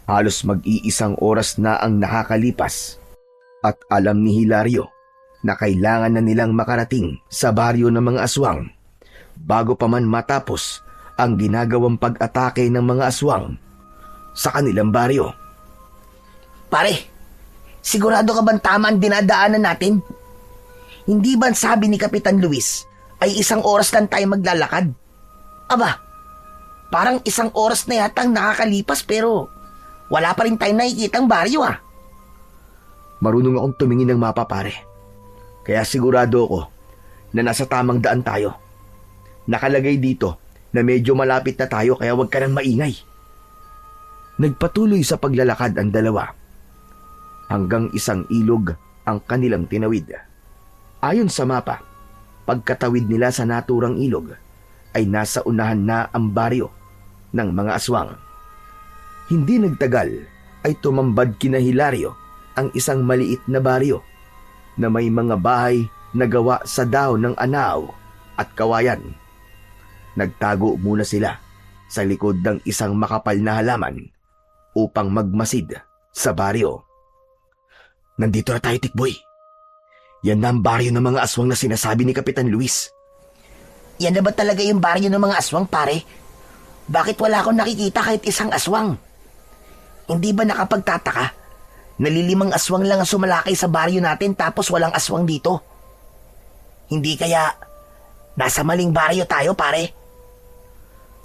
Halos mag-iisang oras na ang nakakalipas at alam ni Hilario na kailangan na nilang makarating sa baryo ng mga aswang bago pa man matapos ang ginagawang pag-atake ng mga aswang sa kanilang baryo. Pare, sigurado ka bang tama ang dinadaanan natin? Hindi ba sabi ni Kapitan Luis ay 1 oras lang tayo maglalakad? Aba, parang 1 oras na yata ang nakakalipas pero wala pa rin tayo nakikitang baryo ah. Marunong akong tumingin ng mapa pare. Kaya sigurado ako na nasa tamang daan tayo. Nakalagay dito na medyo malapit na tayo kaya huwag ka nang maingay. Nagpatuloy sa paglalakad ang dalawa hanggang isang ilog ang kanilang tinawid. Ayon sa mapa, pagkatawid nila sa naturang ilog ay nasa unahan na ang baryo ng mga aswang. Hindi nagtagal ay tumambad kina Hilario ang isang maliit na baryo na may mga bahay na gawa sa dahon ng anaw at kawayan. Nagtago muna sila sa likod ng isang makapal na halaman upang magmasid sa baryo. Nandito na tayo, Tikboy. Yan na ang baryo ng mga aswang na sinasabi ni Kapitan Luis. Yan na ba talaga yung baryo ng mga aswang, pare? Bakit wala akong nakikita kahit 1 aswang? Hindi ba nakapagtataka na 5 aswang lang ang sumalakay sa baryo natin tapos walang aswang dito? Hindi kaya nasa maling baryo tayo, pare?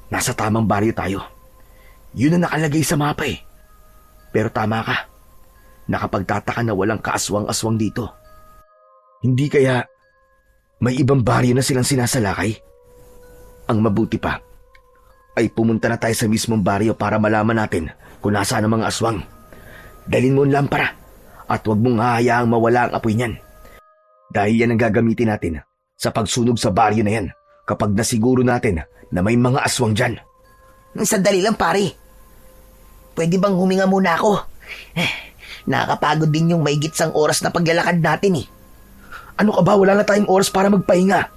Nasa tamang baryo tayo. Yun ang nakalagay sa mapa eh. Pero tama ka. Nakapagtataka na walang kaaswang-aswang dito. Hindi kaya may ibang baryo na silang sinasalakay? Ang mabuti pa ay pumunta na tayo sa mismong baryo para malaman natin kung nasaan ang mga aswang. Dalhin mo ang lampara at huwag mong hahayaang mawala ang apoy niyan. Dahil yan ang gagamitin natin sa pagsunog sa baryo na yan kapag nasiguro natin na may mga aswang dyan. Sandali lang, pare. Pwede bang huminga muna ako? Nakakapagod din yung mahigit 1 oras na paglalakad natin eh. Ano ka ba? Wala na tayong oras para magpahinga.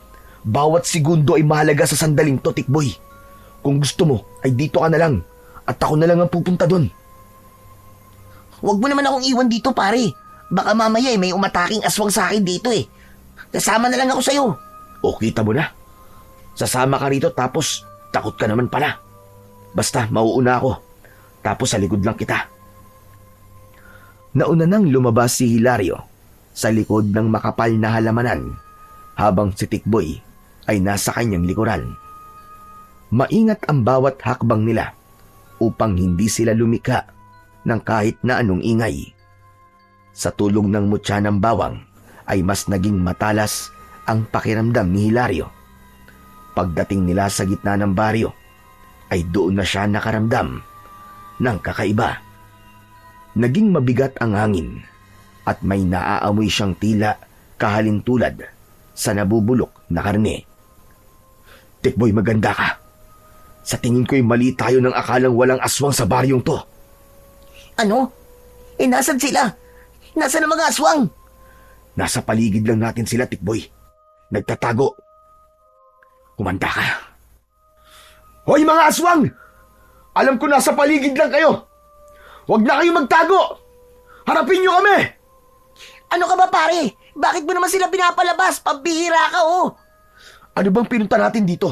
Bawat segundo ay mahalaga sa sandaling to, Tikboy. Kung gusto mo, ay dito ka na lang. At ako na lang ang pupunta doon. Huwag mo naman akong iwan dito, pare. Baka mamaya may umataking aswang sa akin dito eh. Kasama na lang ako sa'yo. O kita mo na. Sasama ka rito tapos takot ka naman pala. Basta mauuna ako. Tapos sa likod lang kita. Nauna nang lumabas si Hilario sa likod ng makapal na halamanan habang si Tikboy ay nasa kanyang likuran. Maingat ang bawat hakbang nila upang hindi sila lumika ng kahit na anong ingay. Sa tulong ng mutya ng bawang ay mas naging matalas ang pakiramdam ni Hilario. Pagdating nila sa gitna ng baryo ay doon na siya nakaramdam ng kakaiba. Naging mabigat ang hangin at may naaamoy siyang tila kahalintulad sa nabubulok na karne. Tikboy, maganda ka. Sa tingin ko'y mali tayo ng akalang walang aswang sa baryong to. Ano? Nasan sila? Nasaan ang mga aswang? Nasa paligid lang natin sila, Tikboy. Nagtatago. Kumanda ka. Hoy mga aswang! Alam ko nasa paligid lang kayo. Huwag na kayo magtago. Harapin niyo kami. Ano ka ba pare? Bakit mo naman sila pinapalabas? Pambihira ka oh. Ano bang pinunta natin dito?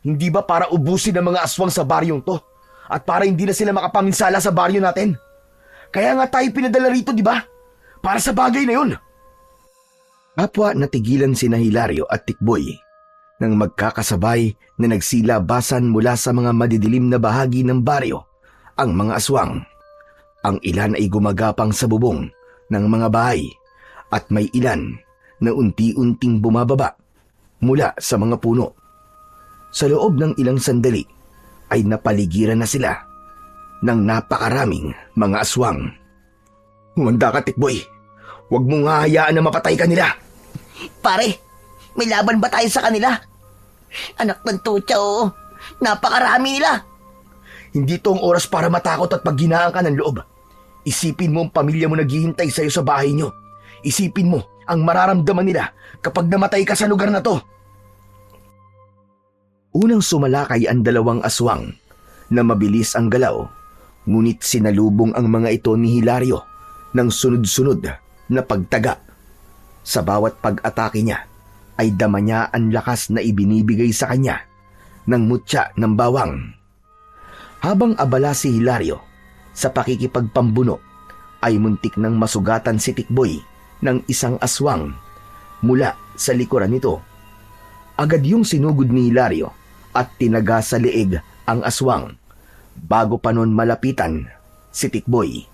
Hindi ba para ubusin ang mga aswang sa baryong to? At para hindi na sila makapaminsala sa baryo natin? Kaya nga tayo pinadala rito, di ba? Para sa bagay na yun. Kapwa natigilan sina Hilario at Tikboy nang magkakasabay na nagsilabasan mula sa mga madidilim na bahagi ng baryo ang mga aswang. Ang ilan ay gumagapang sa bubong ng mga bahay at may ilan na unti-unting bumababa mula sa mga puno. Sa loob ng ilang sandali ay napaligiran na sila ng napakaraming mga aswang. Humanda ka, Tikboy. Huwag mong hahayaan na mapatay ka nila. Pare, may laban ba tayo sa kanila? Anak ng tutya oo. Napakarami nila. Hindi to ang oras para matakot at pagginaan ka ng loob. Isipin mo ang pamilya mo naghihintay sa'yo sa bahay nyo. Isipin mo ang mararamdaman nila kapag namatay ka sa lugar na to. Unang sumalakay ang dalawang aswang na mabilis ang galaw, ngunit sinalubong ang mga ito ni Hilario ng sunod-sunod na pagtaga. Sa bawat pag-atake niya ay dama niya ang lakas na ibinibigay sa kanya ng mutya ng bawang. Habang abala si Hilario sa pakikipagpambuno ay muntik nang masugatan si Tikboy ng isang aswang mula sa likuran nito. Agad yung sinugod ni Hilario at tinaga sa leeg ang aswang bago pa nun malapitan si Tikboy.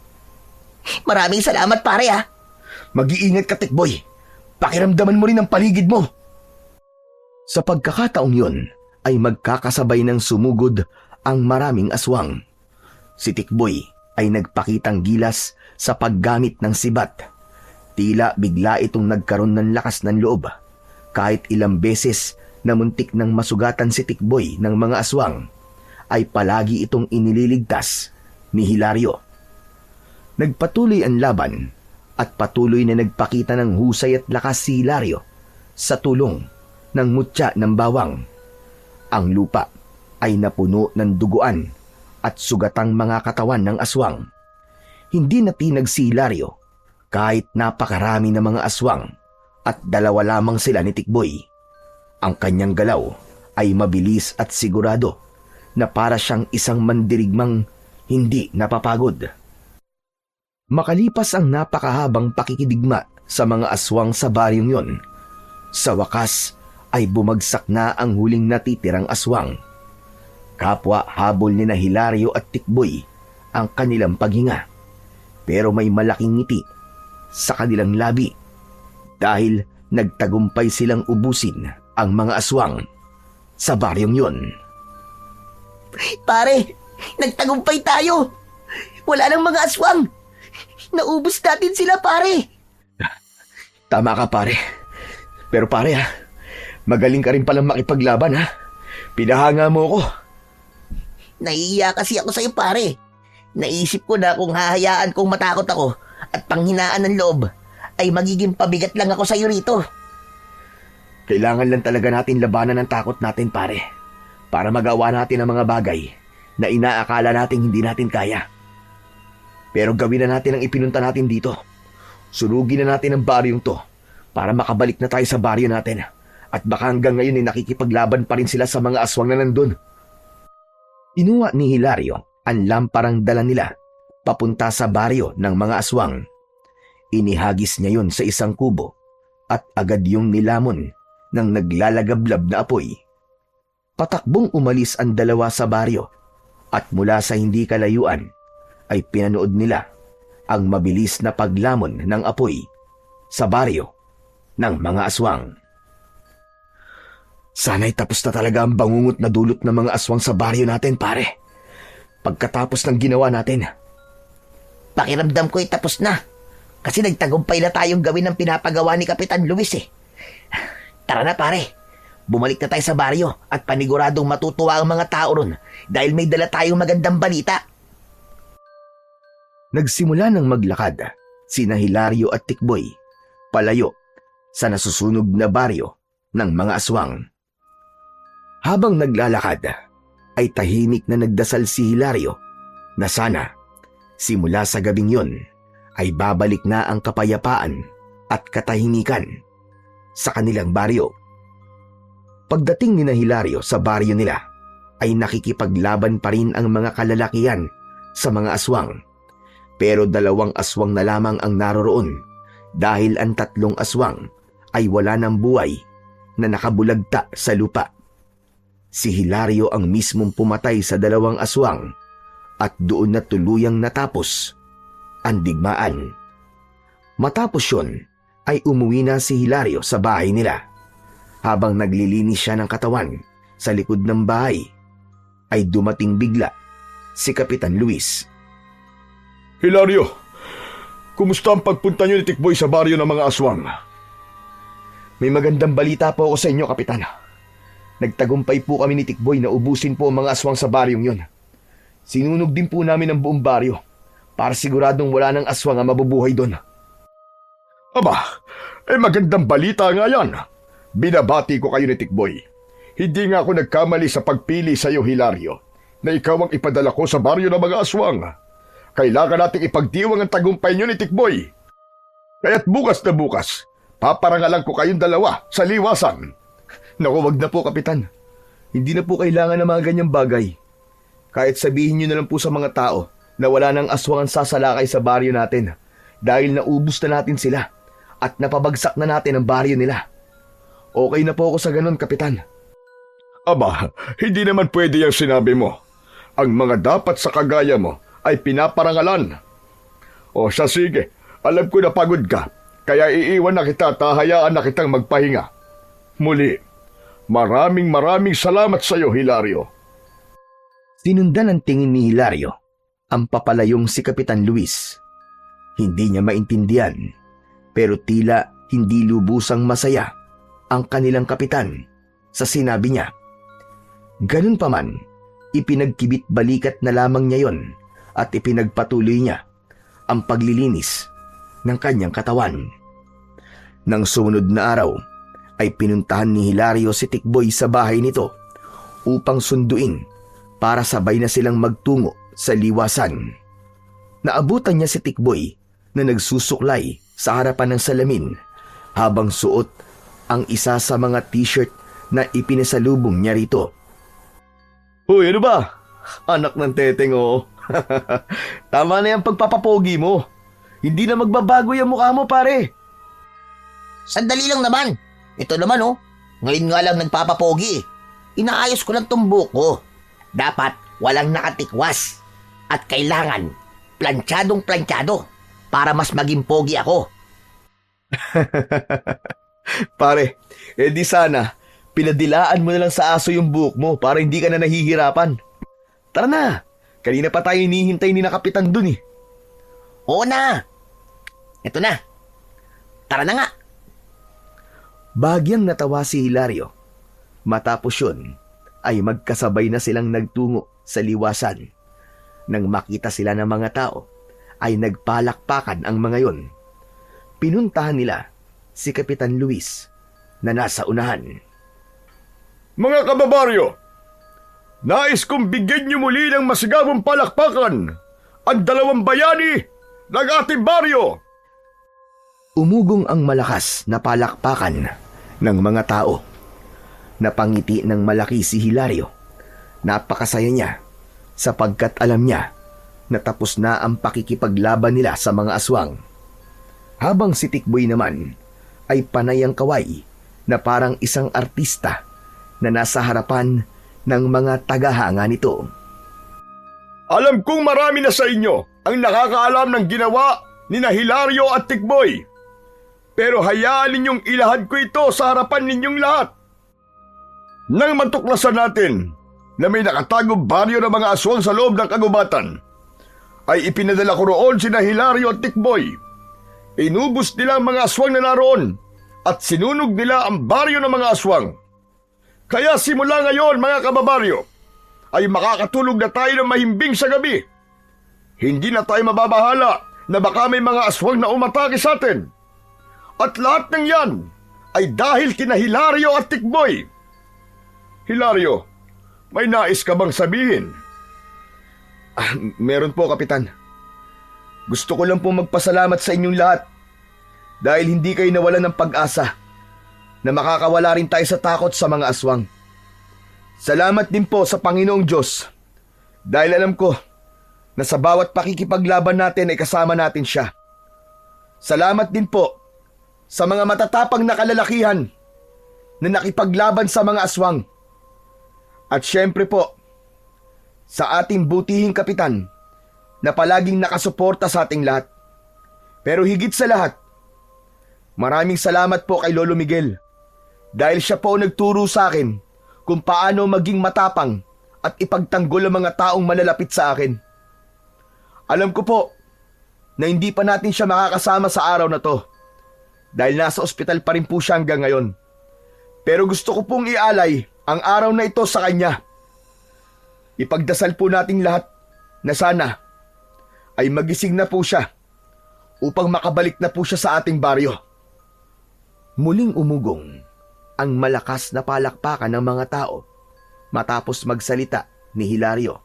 Maraming salamat pare ha. Mag-iingat ka, Tikboy. Pakiramdaman mo rin ang paligid mo. Sa pagkakataong yun ay magkakasabay ng sumugod ang maraming aswang. Si Tikboy ay nagpakitang gilas sa paggamit ng sibat. Tila bigla itong nagkaroon ng lakas ng loob. Kahit ilang beses na muntik ng masugatan si Tikboy ng mga aswang, ay palagi itong inililigtas ni Hilario. Nagpatuloy ang laban at patuloy na nagpakita ng husay at lakas si Hilario sa tulong ng mutya ng bawang. Ang lupa ay napuno ng duguan at sugatang mga katawan ng aswang. Hindi natinag si Hilario kahit napakarami ng mga aswang at dalawa lamang sila ni Tikboy. Ang kanyang galaw ay mabilis at sigurado na para siyang isang mandirigmang hindi napapagod. Makalipas ang napakahabang pakikidigma sa mga aswang sa baryong yon, sa wakas ay bumagsak na ang huling natitirang aswang. Kapwa habol ni na Hilario at Tikboy ang kanilang paghinga, pero may malaking ngiti sa kanilang labi dahil nagtagumpay silang ubusin ang mga aswang sa baryong yon. Pare, nagtagumpay tayo. Wala nang mga aswang. Naubos natin sila pare. Tama ka, pare. Pero pare ha, magaling ka rin palang makipaglaban ha. Pinahanga mo ko. Naiiya kasi ako sa'yo pare. Naisip ko na kung hahayaan kong matakot ako at panghinaan ng loob ay magiging pabigat lang ako sa'yo rito. Kailangan lang talaga natin labanan ng takot natin, pare, para magawa natin ang mga bagay na inaakala nating hindi natin kaya. Pero gawin na natin ang ipinunta natin dito. Sunugin na natin ang baryong to para makabalik na tayo sa baryo natin. At baka hanggang ngayon ay nakikipaglaban pa rin sila sa mga aswang na nandun. Inuwa ni Hilario ang lamparang dala nila papunta sa baryo ng mga aswang. Inihagis niya yun sa isang kubo at agad yung nilamon ng naglalagablab na apoy. Patakbong umalis ang dalawa sa baryo at mula sa hindi kalayuan ay pinanood nila ang mabilis na paglamon ng apoy sa baryo ng mga aswang. Sana'y tapos na talaga ang bangungot na dulot ng mga aswang sa baryo natin, pare. Pagkatapos ng ginawa natin. Pakiramdam ko ay tapos na. Kasi nagtagumpay na tayong gawin ang pinapagawa ni Kapitan Luis eh. Tara na pare. Bumalik na tayo sa baryo at paniguradong matutuwa ang mga tao ron dahil may dala tayong magandang balita. Nagsimula ng maglakad sina Hilario at Tikboy palayo sa nasusunog na baryo ng mga aswang. Habang naglalakad, ay tahimik na nagdasal si Hilario na sana simula sa gabing yon ay babalik na ang kapayapaan at katahimikan sa kanilang baryo. Pagdating ni na Hilario sa baryo nila, ay nakikipaglaban pa rin ang mga kalalakihan sa mga aswang. Pero 2 aswang na lamang ang naroroon dahil ang 3 aswang ay wala ng buhay na nakabulagta sa lupa. Si Hilario ang mismong pumatay sa 2 aswang at doon na tuluyang natapos ang digmaan. Matapos yun ay umuwi na si Hilario sa bahay nila. Habang naglilinis siya ng katawan sa likod ng bahay, ay dumating bigla si Kapitan Luis. Hilario, kumusta ang pagpunta niyo ni Tikboy sa baryo ng mga aswang? May magandang balita po ako sa inyo, Kapitan. Nagtagumpay po kami ni Tikboy na ubusin po ang mga aswang sa baryong yon. Sinunog din po namin ang buong baryo para siguradong wala ng aswang ang mabubuhay doon. Aba, magandang balita nga yan. Binabati ko kayo ni Tikboy. Hindi nga ako nagkamali sa pagpili sa iyo, Hilario, na ikaw ang ipadala ko sa baryo ng mga aswang. Kailangan nating ipagdiwang ang tagumpay niyo ni Tikboy. Kaya't bukas na bukas, paparangalan ko kayong 2 sa liwasan. Naku, wag na po, Kapitan. Hindi na po kailangan ng mga ganyang bagay. Kahit sabihin niyo na lang po sa mga tao na wala nang aswang ang sasalakay sa baryo natin dahil naubos na natin sila at napabagsak na natin ang baryo nila. Okay na po ako sa ganun, Kapitan. Aba, hindi naman pwede yung sinabi mo. Ang mga dapat sa kagaya mo ay pinaparangalan. O siya, sige, alam ko na pagod ka, kaya iiwan na kita at hahayaan na kitang magpahinga. Muli, maraming salamat sa iyo, Hilario. Sinundan ng tingin ni Hilario ang papalayong si Kapitan Luis. Hindi niya maintindihan, pero tila hindi lubusang masaya ang kanilang kapitan sa sinabi niya. Ganun pa man, ipinagkibit balikat na lamang niya yon at ipinagpatuloy niya ang paglilinis ng kanyang katawan. Nang sumunod na araw, ay pinuntahan ni Hilario si Tikboy sa bahay nito upang sunduin para sabay na silang magtungo sa liwasan. Naabutan niya si Tikboy na nagsusuklay sa harapan ng salamin habang suot ang isa sa mga t-shirt na ipinasalubong niya rito. Hoy, ano ba? Anak ng teteng, oh. Tama na yung pagpapapogi mo. Hindi na magbabago yung mukha mo, pare. Sandali lang naman. Ito naman oh. Ngayon nga lang nagpapapogi. Inaayos ko lang tumbok ko. Dapat walang nakatikwas. At kailangan plantsadong-plantsado para mas maging pogi ako. Pare, di sana pinadilaan mo na lang sa aso yung buhok mo para hindi ka na nahihirapan. Tara na, kanina pa tayo hinihintay ni na Kapitan dun eh. Oo na. Ito na. Tara na nga. Bahagyang natawa si Hilario. Matapos yun, ay magkasabay na silang nagtungo sa liwasan. Nang makita sila ng mga tao, ay nagpalakpakan ang mga yon. Pinuntahan nila si Kapitan Luis na nasa unahan. Mga kababaryo, nais kong bigyan niyo muli ng masigabong palakpakan ang 2 bayani ng ating baryo. Umugong ang malakas na palakpakan ng mga tao. Napangiti ng malaki si Hilario. Napakasaya niya sapagkat alam niya na tapos na ang pakikipaglaban nila sa mga aswang. Habang si Tikboy naman ay panay ang kaway na parang isang artista na nasa harapan ng mga tagahanga nito. Alam kong marami na sa inyo ang nakakaalam ng ginawa ni na Hilario at Tikboy. Pero hayaan ninyong ilahad ko ito sa harapan ninyong lahat. Nang matuklasan natin na may nakatagong baryo ng mga aswang sa loob ng kagubatan, ay ipinadala ko roon sina Hilario at Tikboy. Inubos nila ang mga aswang na naroon at sinunog nila ang baryo ng mga aswang. Kaya simula ngayon mga kababaryo, ay makakatulog na tayo ng mahimbing sa gabi. Hindi na tayo mababahala na baka may mga aswang na umatake sa atin. At lahat ng yan ay dahil kina Hilario at Tikboy. Hilario, may nais ka bang sabihin? Meron po, Kapitan. Gusto ko lang po magpasalamat sa inyong lahat dahil hindi kayo nawalan ng pag-asa na makakawala rin tayo sa takot sa mga aswang. Salamat din po sa Panginoong Diyos dahil alam ko na sa bawat pakikipaglaban natin ay kasama natin siya. Salamat din po sa mga matatapang na kalalakihan na nakipaglaban sa mga aswang. At syempre po, sa ating butihing kapitan na palaging nakasuporta sa ating lahat. Pero higit sa lahat, maraming salamat po kay Lolo Miguel dahil siya po nagturo sa akin kung paano maging matapang at ipagtanggol ang mga taong malalapit sa akin. Alam ko po na hindi pa natin siya makakasama sa araw na to dahil nasa ospital pa rin po siya hanggang ngayon. Pero gusto ko pong ialay ang araw na ito sa kanya. Ipagdasal po nating lahat na sana ay magising na po siya upang makabalik na po siya sa ating baryo. Muling umugong ang malakas na palakpakan ng mga tao matapos magsalita ni Hilario.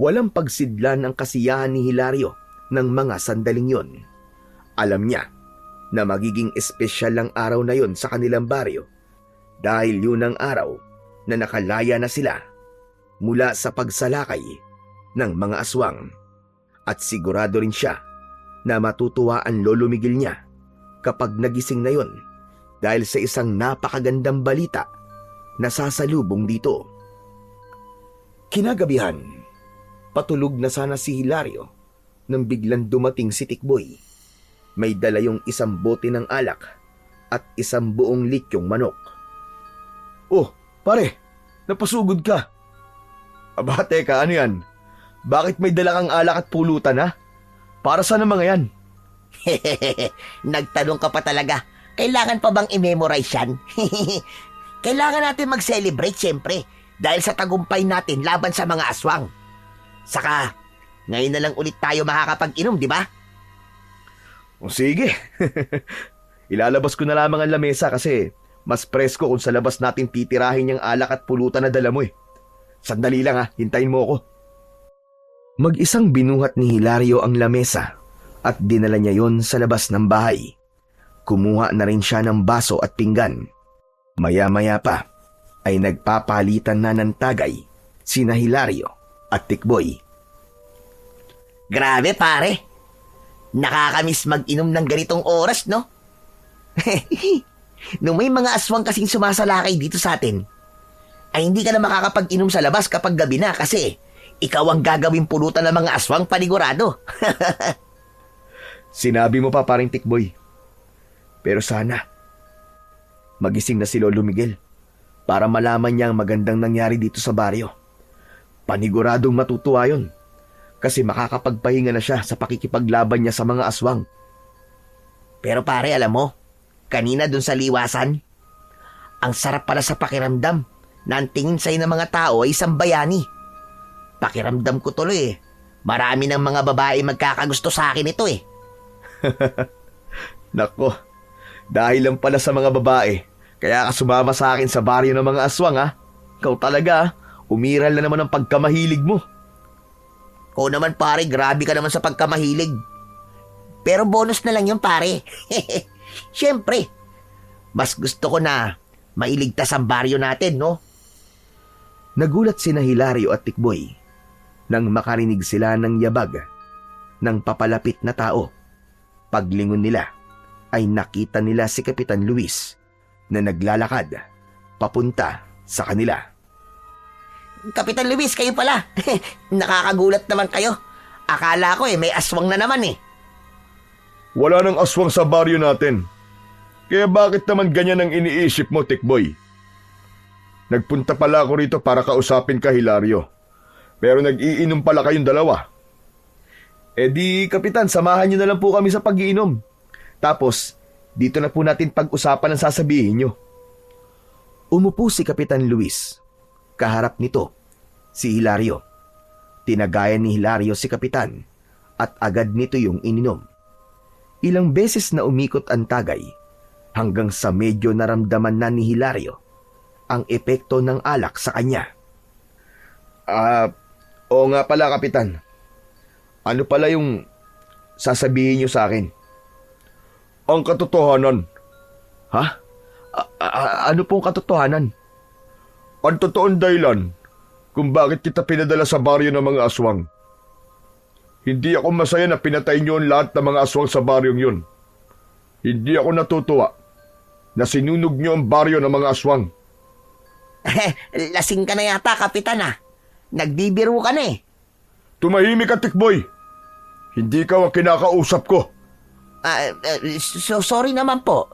Walang pagsidlan ang kasiyahan ni Hilario ng mga sandaling yon. Alam niya na magiging espesyal ang araw na yon sa kanilang baryo dahil yun ang araw na nakalaya na sila mula sa pagsalakay ng mga aswang. At sigurado rin siya na matutuwa ang Lolo Miguel niya kapag nagising na yon dahil sa isang napakagandang balita na sasalubong dito. Kinagabihan, patulog na sana si Hilario nang biglang dumating si Tikboy. May dala yung isang bote ng alak at isang buong likyong manok. Oh, pare, napasugod ka. Aba, teka, ano yan? Bakit may dala kang alak at pulutan, ha? Para saan ang mga yan? Nagtanong ka pa talaga. Kailangan pa bang i-memorize yan? Kailangan natin mag-celebrate syempre dahil sa tagumpay natin laban sa mga aswang. Saka, ngayon na lang ulit tayo makakapag-inom, di ba? O sige. Ilalabas ko na lamang ang lamesa kasi mas presko kung sa labas natin titirahin yung alak at pulutan na dala mo eh. Sandali lang ha, hintayin mo ako. Mag-isang binuhat ni Hilario ang lamesa at dinala niya yon sa labas ng bahay. Kumuha na rin siya ng baso at pinggan. Maya-maya pa ay nagpapalitan na ng tagay sina Hilario at Tikboy. Grabe pare, nakakamiss mag-inom ng ganitong oras, no? Nung may mga aswang kasing sumasalakay dito sa atin, ay hindi ka na makakapag-inom sa labas kapag gabi na kasi ikaw ang gagawing pulutan ng mga aswang panigurado. Sinabi mo pa paring Tikboy. Pero sana magising na si Lolo Miguel para malaman niya ang magandang nangyari dito sa baryo. Paniguradong matutuwa yun kasi makakapagpahinga na siya sa pakikipaglaban niya sa mga aswang. Pero pare, alam mo, kanina dun sa liwasan, ang sarap pala sa pakiramdam na ang tingin sa'yo ng mga tao ay isang bayani. Pakiramdam ko tuloy eh. Marami ng mga babae magkakagusto sa akin ito eh. Nako, dahil lang pala sa mga babae, kaya ka sumama sa akin sa baryo ng mga aswang ha. Ikaw talaga, umiral na naman ang pagkamahilig mo. Oo naman pare, grabe ka naman sa pagkamahilig. Pero bonus na lang yun, pare. Siyempre, mas gusto ko na mailigtas ang baryo natin, no? Nagulat sina Hilario at Tikboy nang makarinig sila ng yabag ng papalapit na tao. Paglingon nila ay nakita nila si Kapitan Luis na naglalakad papunta sa kanila. Kapitan Luis, kayo pala. Nakakagulat naman kayo. Akala ko may aswang na naman eh. Wala nang aswang sa baryo natin. Kaya bakit naman ganyan ang iniisip mo, Tikboy? Nagpunta pala ako rito para kausapin ka, Hilario. Pero nag-iinom pala kayong dalawa. Eh di, Kapitan, samahan niyo na lang po kami sa pag-iinom. Tapos, dito na po natin pag-usapan ang sasabihin niyo. Umupo si Kapitan Luis. Kaharap nito, si Hilario. Tinagayan ni Hilario si Kapitan at agad nito yung ininom. Ilang beses na umikot ang tagay hanggang sa medyo naramdaman na ni Hilario ang epekto ng alak sa kanya. Oo nga pala, Kapitan. Ano pala yung sasabihin niyo sa akin? Ang katotohanan. Ha? Ano pong katotohanan? Ang totoong dahilan kung bakit kita pinadala sa baryo ng mga aswang. Hindi ako masaya na pinatay niyo ang lahat ng mga aswang sa baryong yun. Hindi ako natutuwa na sinunog niyo ang baryo ng mga aswang. Lasing ka na yata, Kapitan ah. Nagbibiro ka na eh. Tumahimik ka, Tikboy. Hindi ka ang kinakausap ko. Sorry naman po.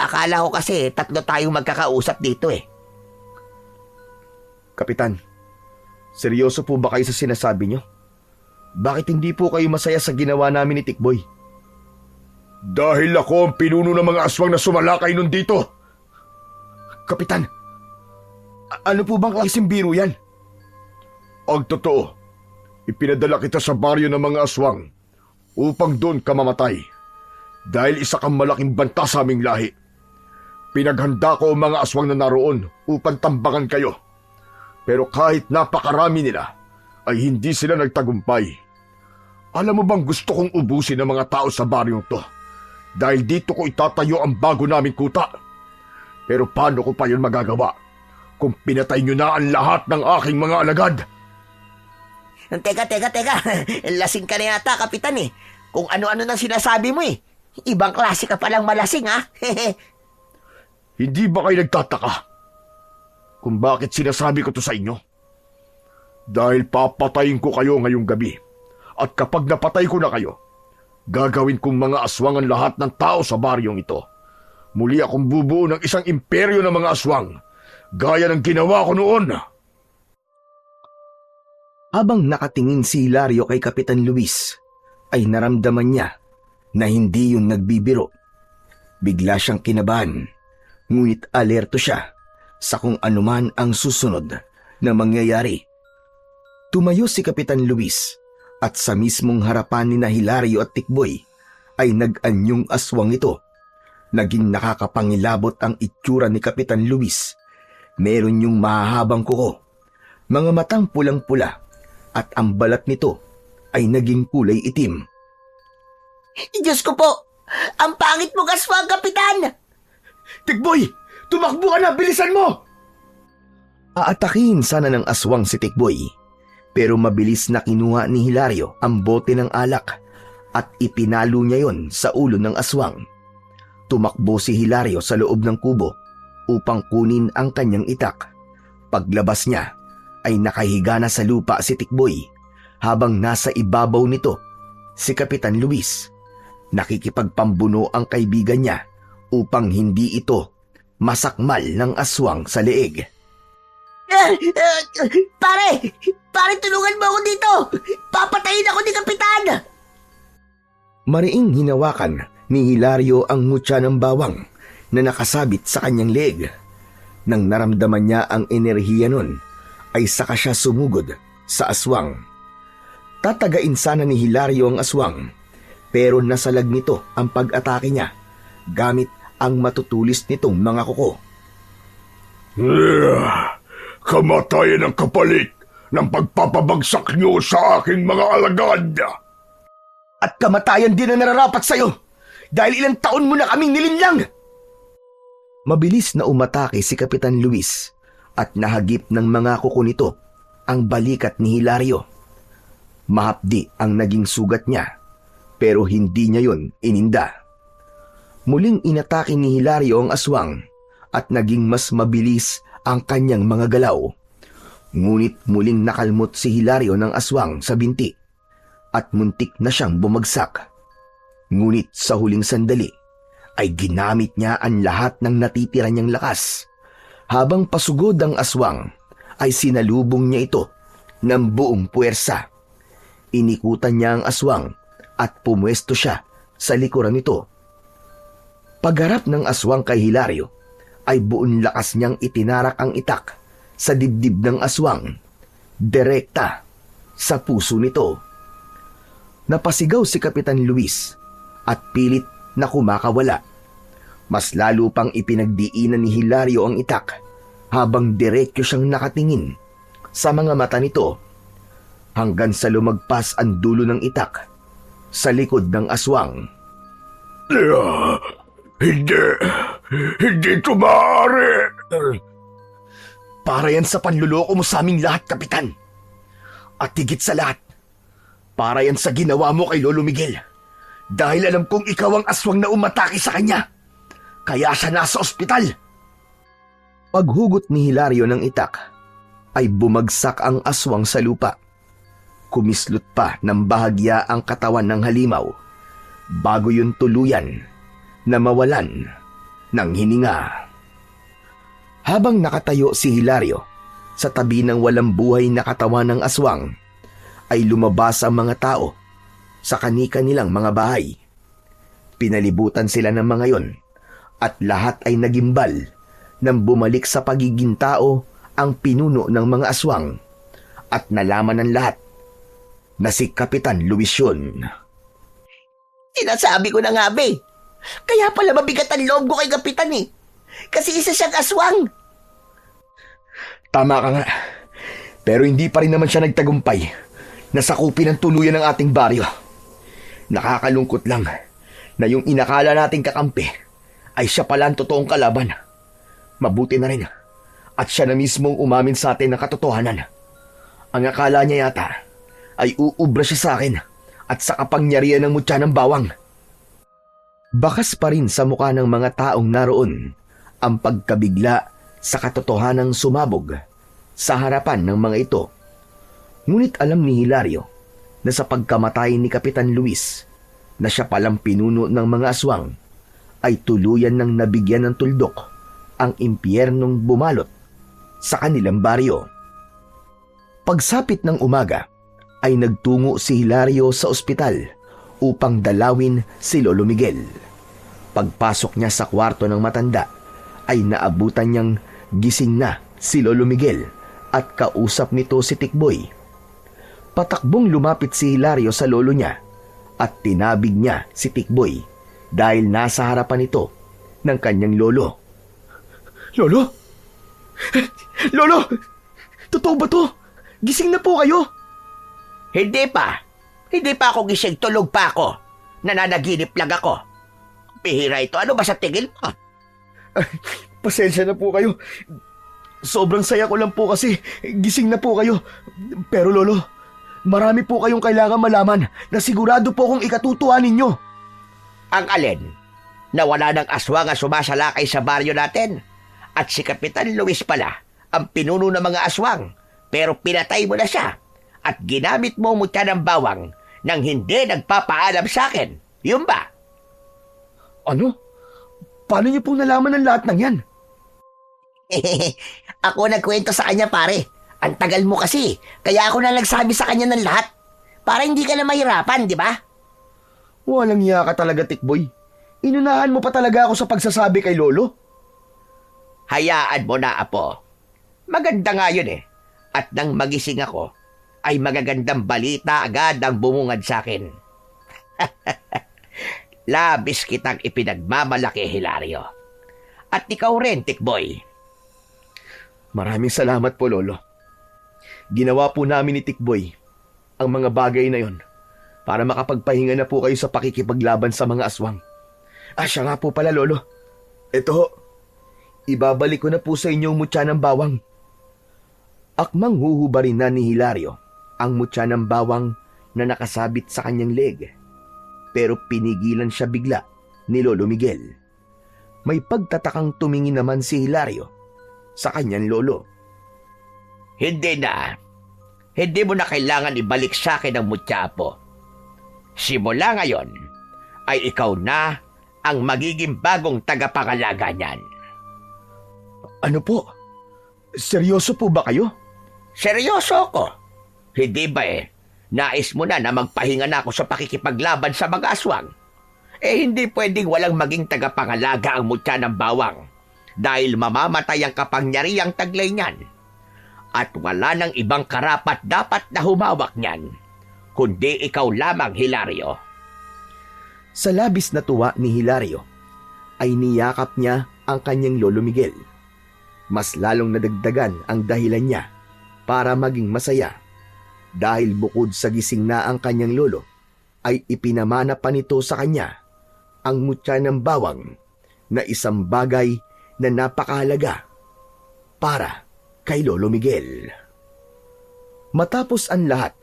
Akala ko kasi tatlo tayong magkakausap dito eh. Kapitan, seryoso po ba kayo sa sinasabi niyo? Bakit hindi po kayo masaya sa ginawa namin ni Tikboy? Dahil ako ang pinuno ng mga aswang na sumalakay nun dito. Kapitan, ano po bang klaseng biro yan? Ang totoo, ipinadala kita sa baryo ng mga aswang upang doon ka mamatay. Dahil isa kang malaking banta sa aming lahi. Pinaghanda ko ang mga aswang na naroon upang tambangan kayo. Pero kahit napakarami nila, ay hindi sila nagtagumpay. Alam mo bang gusto kong ubusin ang mga tao sa baryong to? Dahil dito ko itatayo ang bago naming kuta. Pero paano ko pa yun magagawa kung pinatay nyo na ang lahat ng aking mga alagad? Teka. Lasing ka na yata, Kapitan eh. Kung ano-ano nang sinasabi mo eh. Ibang klase ka palang malasing ha. Hindi ba kayo nagtataka kung bakit sinasabi ko to sa inyo? Dahil papatayin ko kayo ngayong gabi. At kapag napatay ko na kayo, gagawin kong mga aswang ang lahat ng tao sa baryong ito. Muli akong bubuo ng isang imperyo ng mga aswang, gaya ng ginawa ko noon. Habang nakatingin si Hilario kay Kapitan Luis, ay naramdaman niya na hindi yun nagbibiro. Bigla siyang kinabahan, ngunit alerto siya sa kung anuman ang susunod na mangyayari. Tumayo si Kapitan Luis at sa mismong harapan ni Hilario at Tikboy ay nag-anyong aswang ito. Naging nakakapangilabot ang itsura ni Kapitan Luis. Meron yung mahahabang kuko, mga matang pulang-pula, at ang balat nito ay naging kulay itim. Diyos ko po! Ang pangit mo, aswang, Kapitan! Tikboy! Tumakbo ka na! Bilisan mo! Aatakin sana ng aswang si Tikboy, pero mabilis na kinuha ni Hilario ang bote ng alak at ipinalo niya yon sa ulo ng aswang. Tumakbo si Hilario sa loob ng kubo upang kunin ang kanyang itak. Paglabas niya ay nakahiga na sa lupa si Tikboy habang nasa ibabaw nito si Kapitan Luis. Nakikipagpambuno ang kaibigan niya upang hindi ito masakmal ng aswang sa leeg. Pare, tulungan mo ako dito! Papatayin ako ni Kapitan! Mariing hinawakan ni Hilario ang mutya ng bawang na nakasabit sa kanyang leeg. Nang naramdaman niya ang enerhiya nun, ay saka siya sumugod sa aswang. Tatagain sana ni Hilario ang aswang, pero nasalag nito ang pag-atake niya gamit ang matutulis nitong mga kuko. Kamatayan ang kapalit ng pagpapabagsak niyo sa aking mga alagad! At kamatayan din ang nararapat sa'yo dahil ilang taon mo na kaming nilinlang. Mabilis na umatake si Kapitan Luis at nahagip ng mga kuko nito ang balikat ni Hilario. Mahapdi ang naging sugat niya pero hindi niya yon ininda. Muling inatake ni Hilario ang aswang at naging mas mabilis ang kanyang mga galaw. Ngunit muling nakalmot si Hilario ng aswang sa binti at muntik na siyang bumagsak. Ngunit sa huling sandali ay ginamit niya ang lahat ng natitira niyang lakas. Habang pasugod ang aswang ay sinalubong niya ito ng buong puwersa. Inikutan niya ang aswang at pumwesto siya sa likuran nito. Pagharap ng aswang kay Hilario ay buong lakas niyang itinarak ang itak sa dibdib ng aswang, direkta sa puso nito. Napasigaw si Kapitan Luis at pilit na kumakawala. Mas lalo pang ipinagdiinan ni Hilario ang itak habang diretso siyang nakatingin sa mga mata nito hanggang sa lumagpas ang dulo ng itak sa likod ng aswang. Hindi ito maaari. Para yan sa panluloko mo sa aming lahat, Kapitan. At higit sa lahat, para yan sa ginawa mo kay Lolo Miguel. Dahil alam kong ikaw ang aswang na umatake sa kanya. Kaya siya nasa ospital. Paghugot ni Hilario ng itak, ay bumagsak ang aswang sa lupa. Kumislot pa ng bahagya ang katawan ng halimaw bago yun tuluyan na mawalan ng hininga. Habang nakatayo si Hilario sa tabi ng walang buhay na katawan ng aswang, ay lumabas ang mga tao sa kani-kanilang mga bahay. Pinalibutan sila ng mga yon at lahat ay nagimbal nang bumalik sa pagiging tao ang pinuno ng mga aswang at nalaman ng lahat na si Kapitan Luis yun. Sinasabi ko na nga, be. Kaya pala mabigat ang loob ko kay Kapitan eh. Kasi isa siyang aswang. Tama ka nga. Pero hindi pa rin naman siya nagtagumpay na sakupin ng tuluyan ng ating baryo. Nakakalungkot lang na yung inakala nating kakampi ay siya pala ang totoong kalaban. Mabuti na rin at siya na mismong umamin sa atin ng katotohanan. Ang akala niya yata ay uubra siya sa akin at sa kapangyarihan ng mutya ng bawang. Bakas pa rin sa mukha ng mga taong naroon ang pagkabigla sa katotohanang sumabog sa harapan ng mga ito. Ngunit alam ni Hilario na sa pagkamatay ni Kapitan Luis na siya palang pinuno ng mga aswang ay tuluyan ng nabigyan ng tuldok ang impyernong bumalot sa kanilang baryo. Pagsapit ng umaga ay nagtungo si Hilario sa ospital upang dalawin si Lolo Miguel. Pagpasok niya sa kwarto ng matanda ay naabutan niyang gising na si Lolo Miguel at kausap nito si Tikboy. Patakbong lumapit si Hilario sa lolo niya at tinabig niya si Tikboy dahil nasa harapan ito ng kanyang lolo. Lolo? Lolo! Totoo ba to? Gising na po kayo? Hindi pa. Hindi pa ako gising. Tulog pa ako. Nananaginip lang ako. Bihira ito. Ano ba sa tingin mo? Pasensya na po kayo. Sobrang saya ko lang po kasi gising na po kayo. Pero Lolo, marami po kayong kailangan malaman na sigurado po kong ikatutuwa ninyo. Ang alin? Na wala ng aswang ang sumasalakay sa baryo natin. At si Kapitan Luis pala ang pinuno ng mga aswang. Pero pinatay mo na siya. At ginamit mo mutya ng bawang nang hindi nagpapaalam sa akin. Yun ba? Ano? Paano niyo pong nalaman ng lahat ng yan? Ako nagkwento sa kanya, pare. Ang tagal mo kasi. Kaya ako na nagsabi sa kanya ng lahat. Para hindi ka na mahirapan, di ba? Walang iya ka talaga, Tikboy. Inunahan mo pa talaga ako sa pagsasabi kay Lolo. Hayaan mo na, Apo. Maganda nga yun eh. At nang magising ako, ay magagandang balita agad ang bumungad sa akin. Labis kitang ipinagmamalaki, Hilario. At ikaw rin, Tikboy. Maraming salamat po, Lolo. Ginawa po namin ni Tikboy ang mga bagay na yon para makapagpahinga na po kayo sa pakikipaglaban sa mga aswang. Siya nga po pala, Lolo. Ito ho, ibabalik ko na po sa inyo ang mutya ng bawang. Akmang huhubarin na ni Hilario ang mutya ng bawang na nakasabit sa kanyang leg. Pero pinigilan siya bigla ni Lolo Miguel. May pagtatakang tumingin naman si Hilario sa kanyang lolo. Hindi na. Hindi mo na kailangan ibalik sa akin ang mutya, Apo. Simula ngayon, ay ikaw na ang magiging bagong tagapangalaga niyan. Ano po? Seryoso po ba kayo? Seryoso ako. Hindi ba nais mo na magpahinga na ako sa pakikipaglaban sa mga aswang? Hindi pwedeng walang maging tagapangalaga ang mutya ng bawang dahil mamamatay ang kapangyarihang taglay niyan. At wala nang ibang karapat dapat na humawak niyan, kundi ikaw lamang, Hilario. Sa labis na tuwa ni Hilario, ay niyakap niya ang kanyang Lolo Miguel. Mas lalong nadagdagan ang dahilan niya para maging masaya dahil bukod sa gising na ang kanyang lolo, ay ipinamana pa nito sa kanya ang mutya ng bawang na isang bagay na napakahalaga para kay Lolo Miguel. Matapos ang lahat,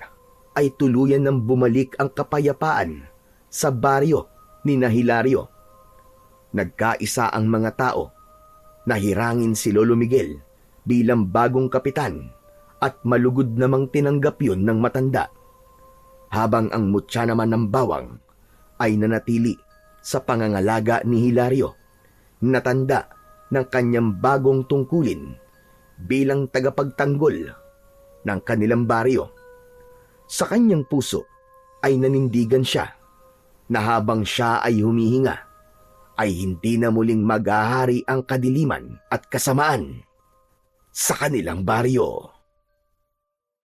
ay tuluyan ng bumalik ang kapayapaan sa baryo ni Hilario. Nagkaisa ang mga tao na hirangin si Lolo Miguel bilang bagong kapitan at malugod namang tinanggap yun ng matanda. Habang ang mutya naman ng bawang ay nanatili sa pangangalaga ni Hilario, natanda ng kanyang bagong tungkulin bilang tagapagtanggol ng kanilang baryo. Sa kanyang puso ay nanindigan siya na habang siya ay humihinga, ay hindi na muling maghahari ang kadiliman at kasamaan sa kanilang baryo.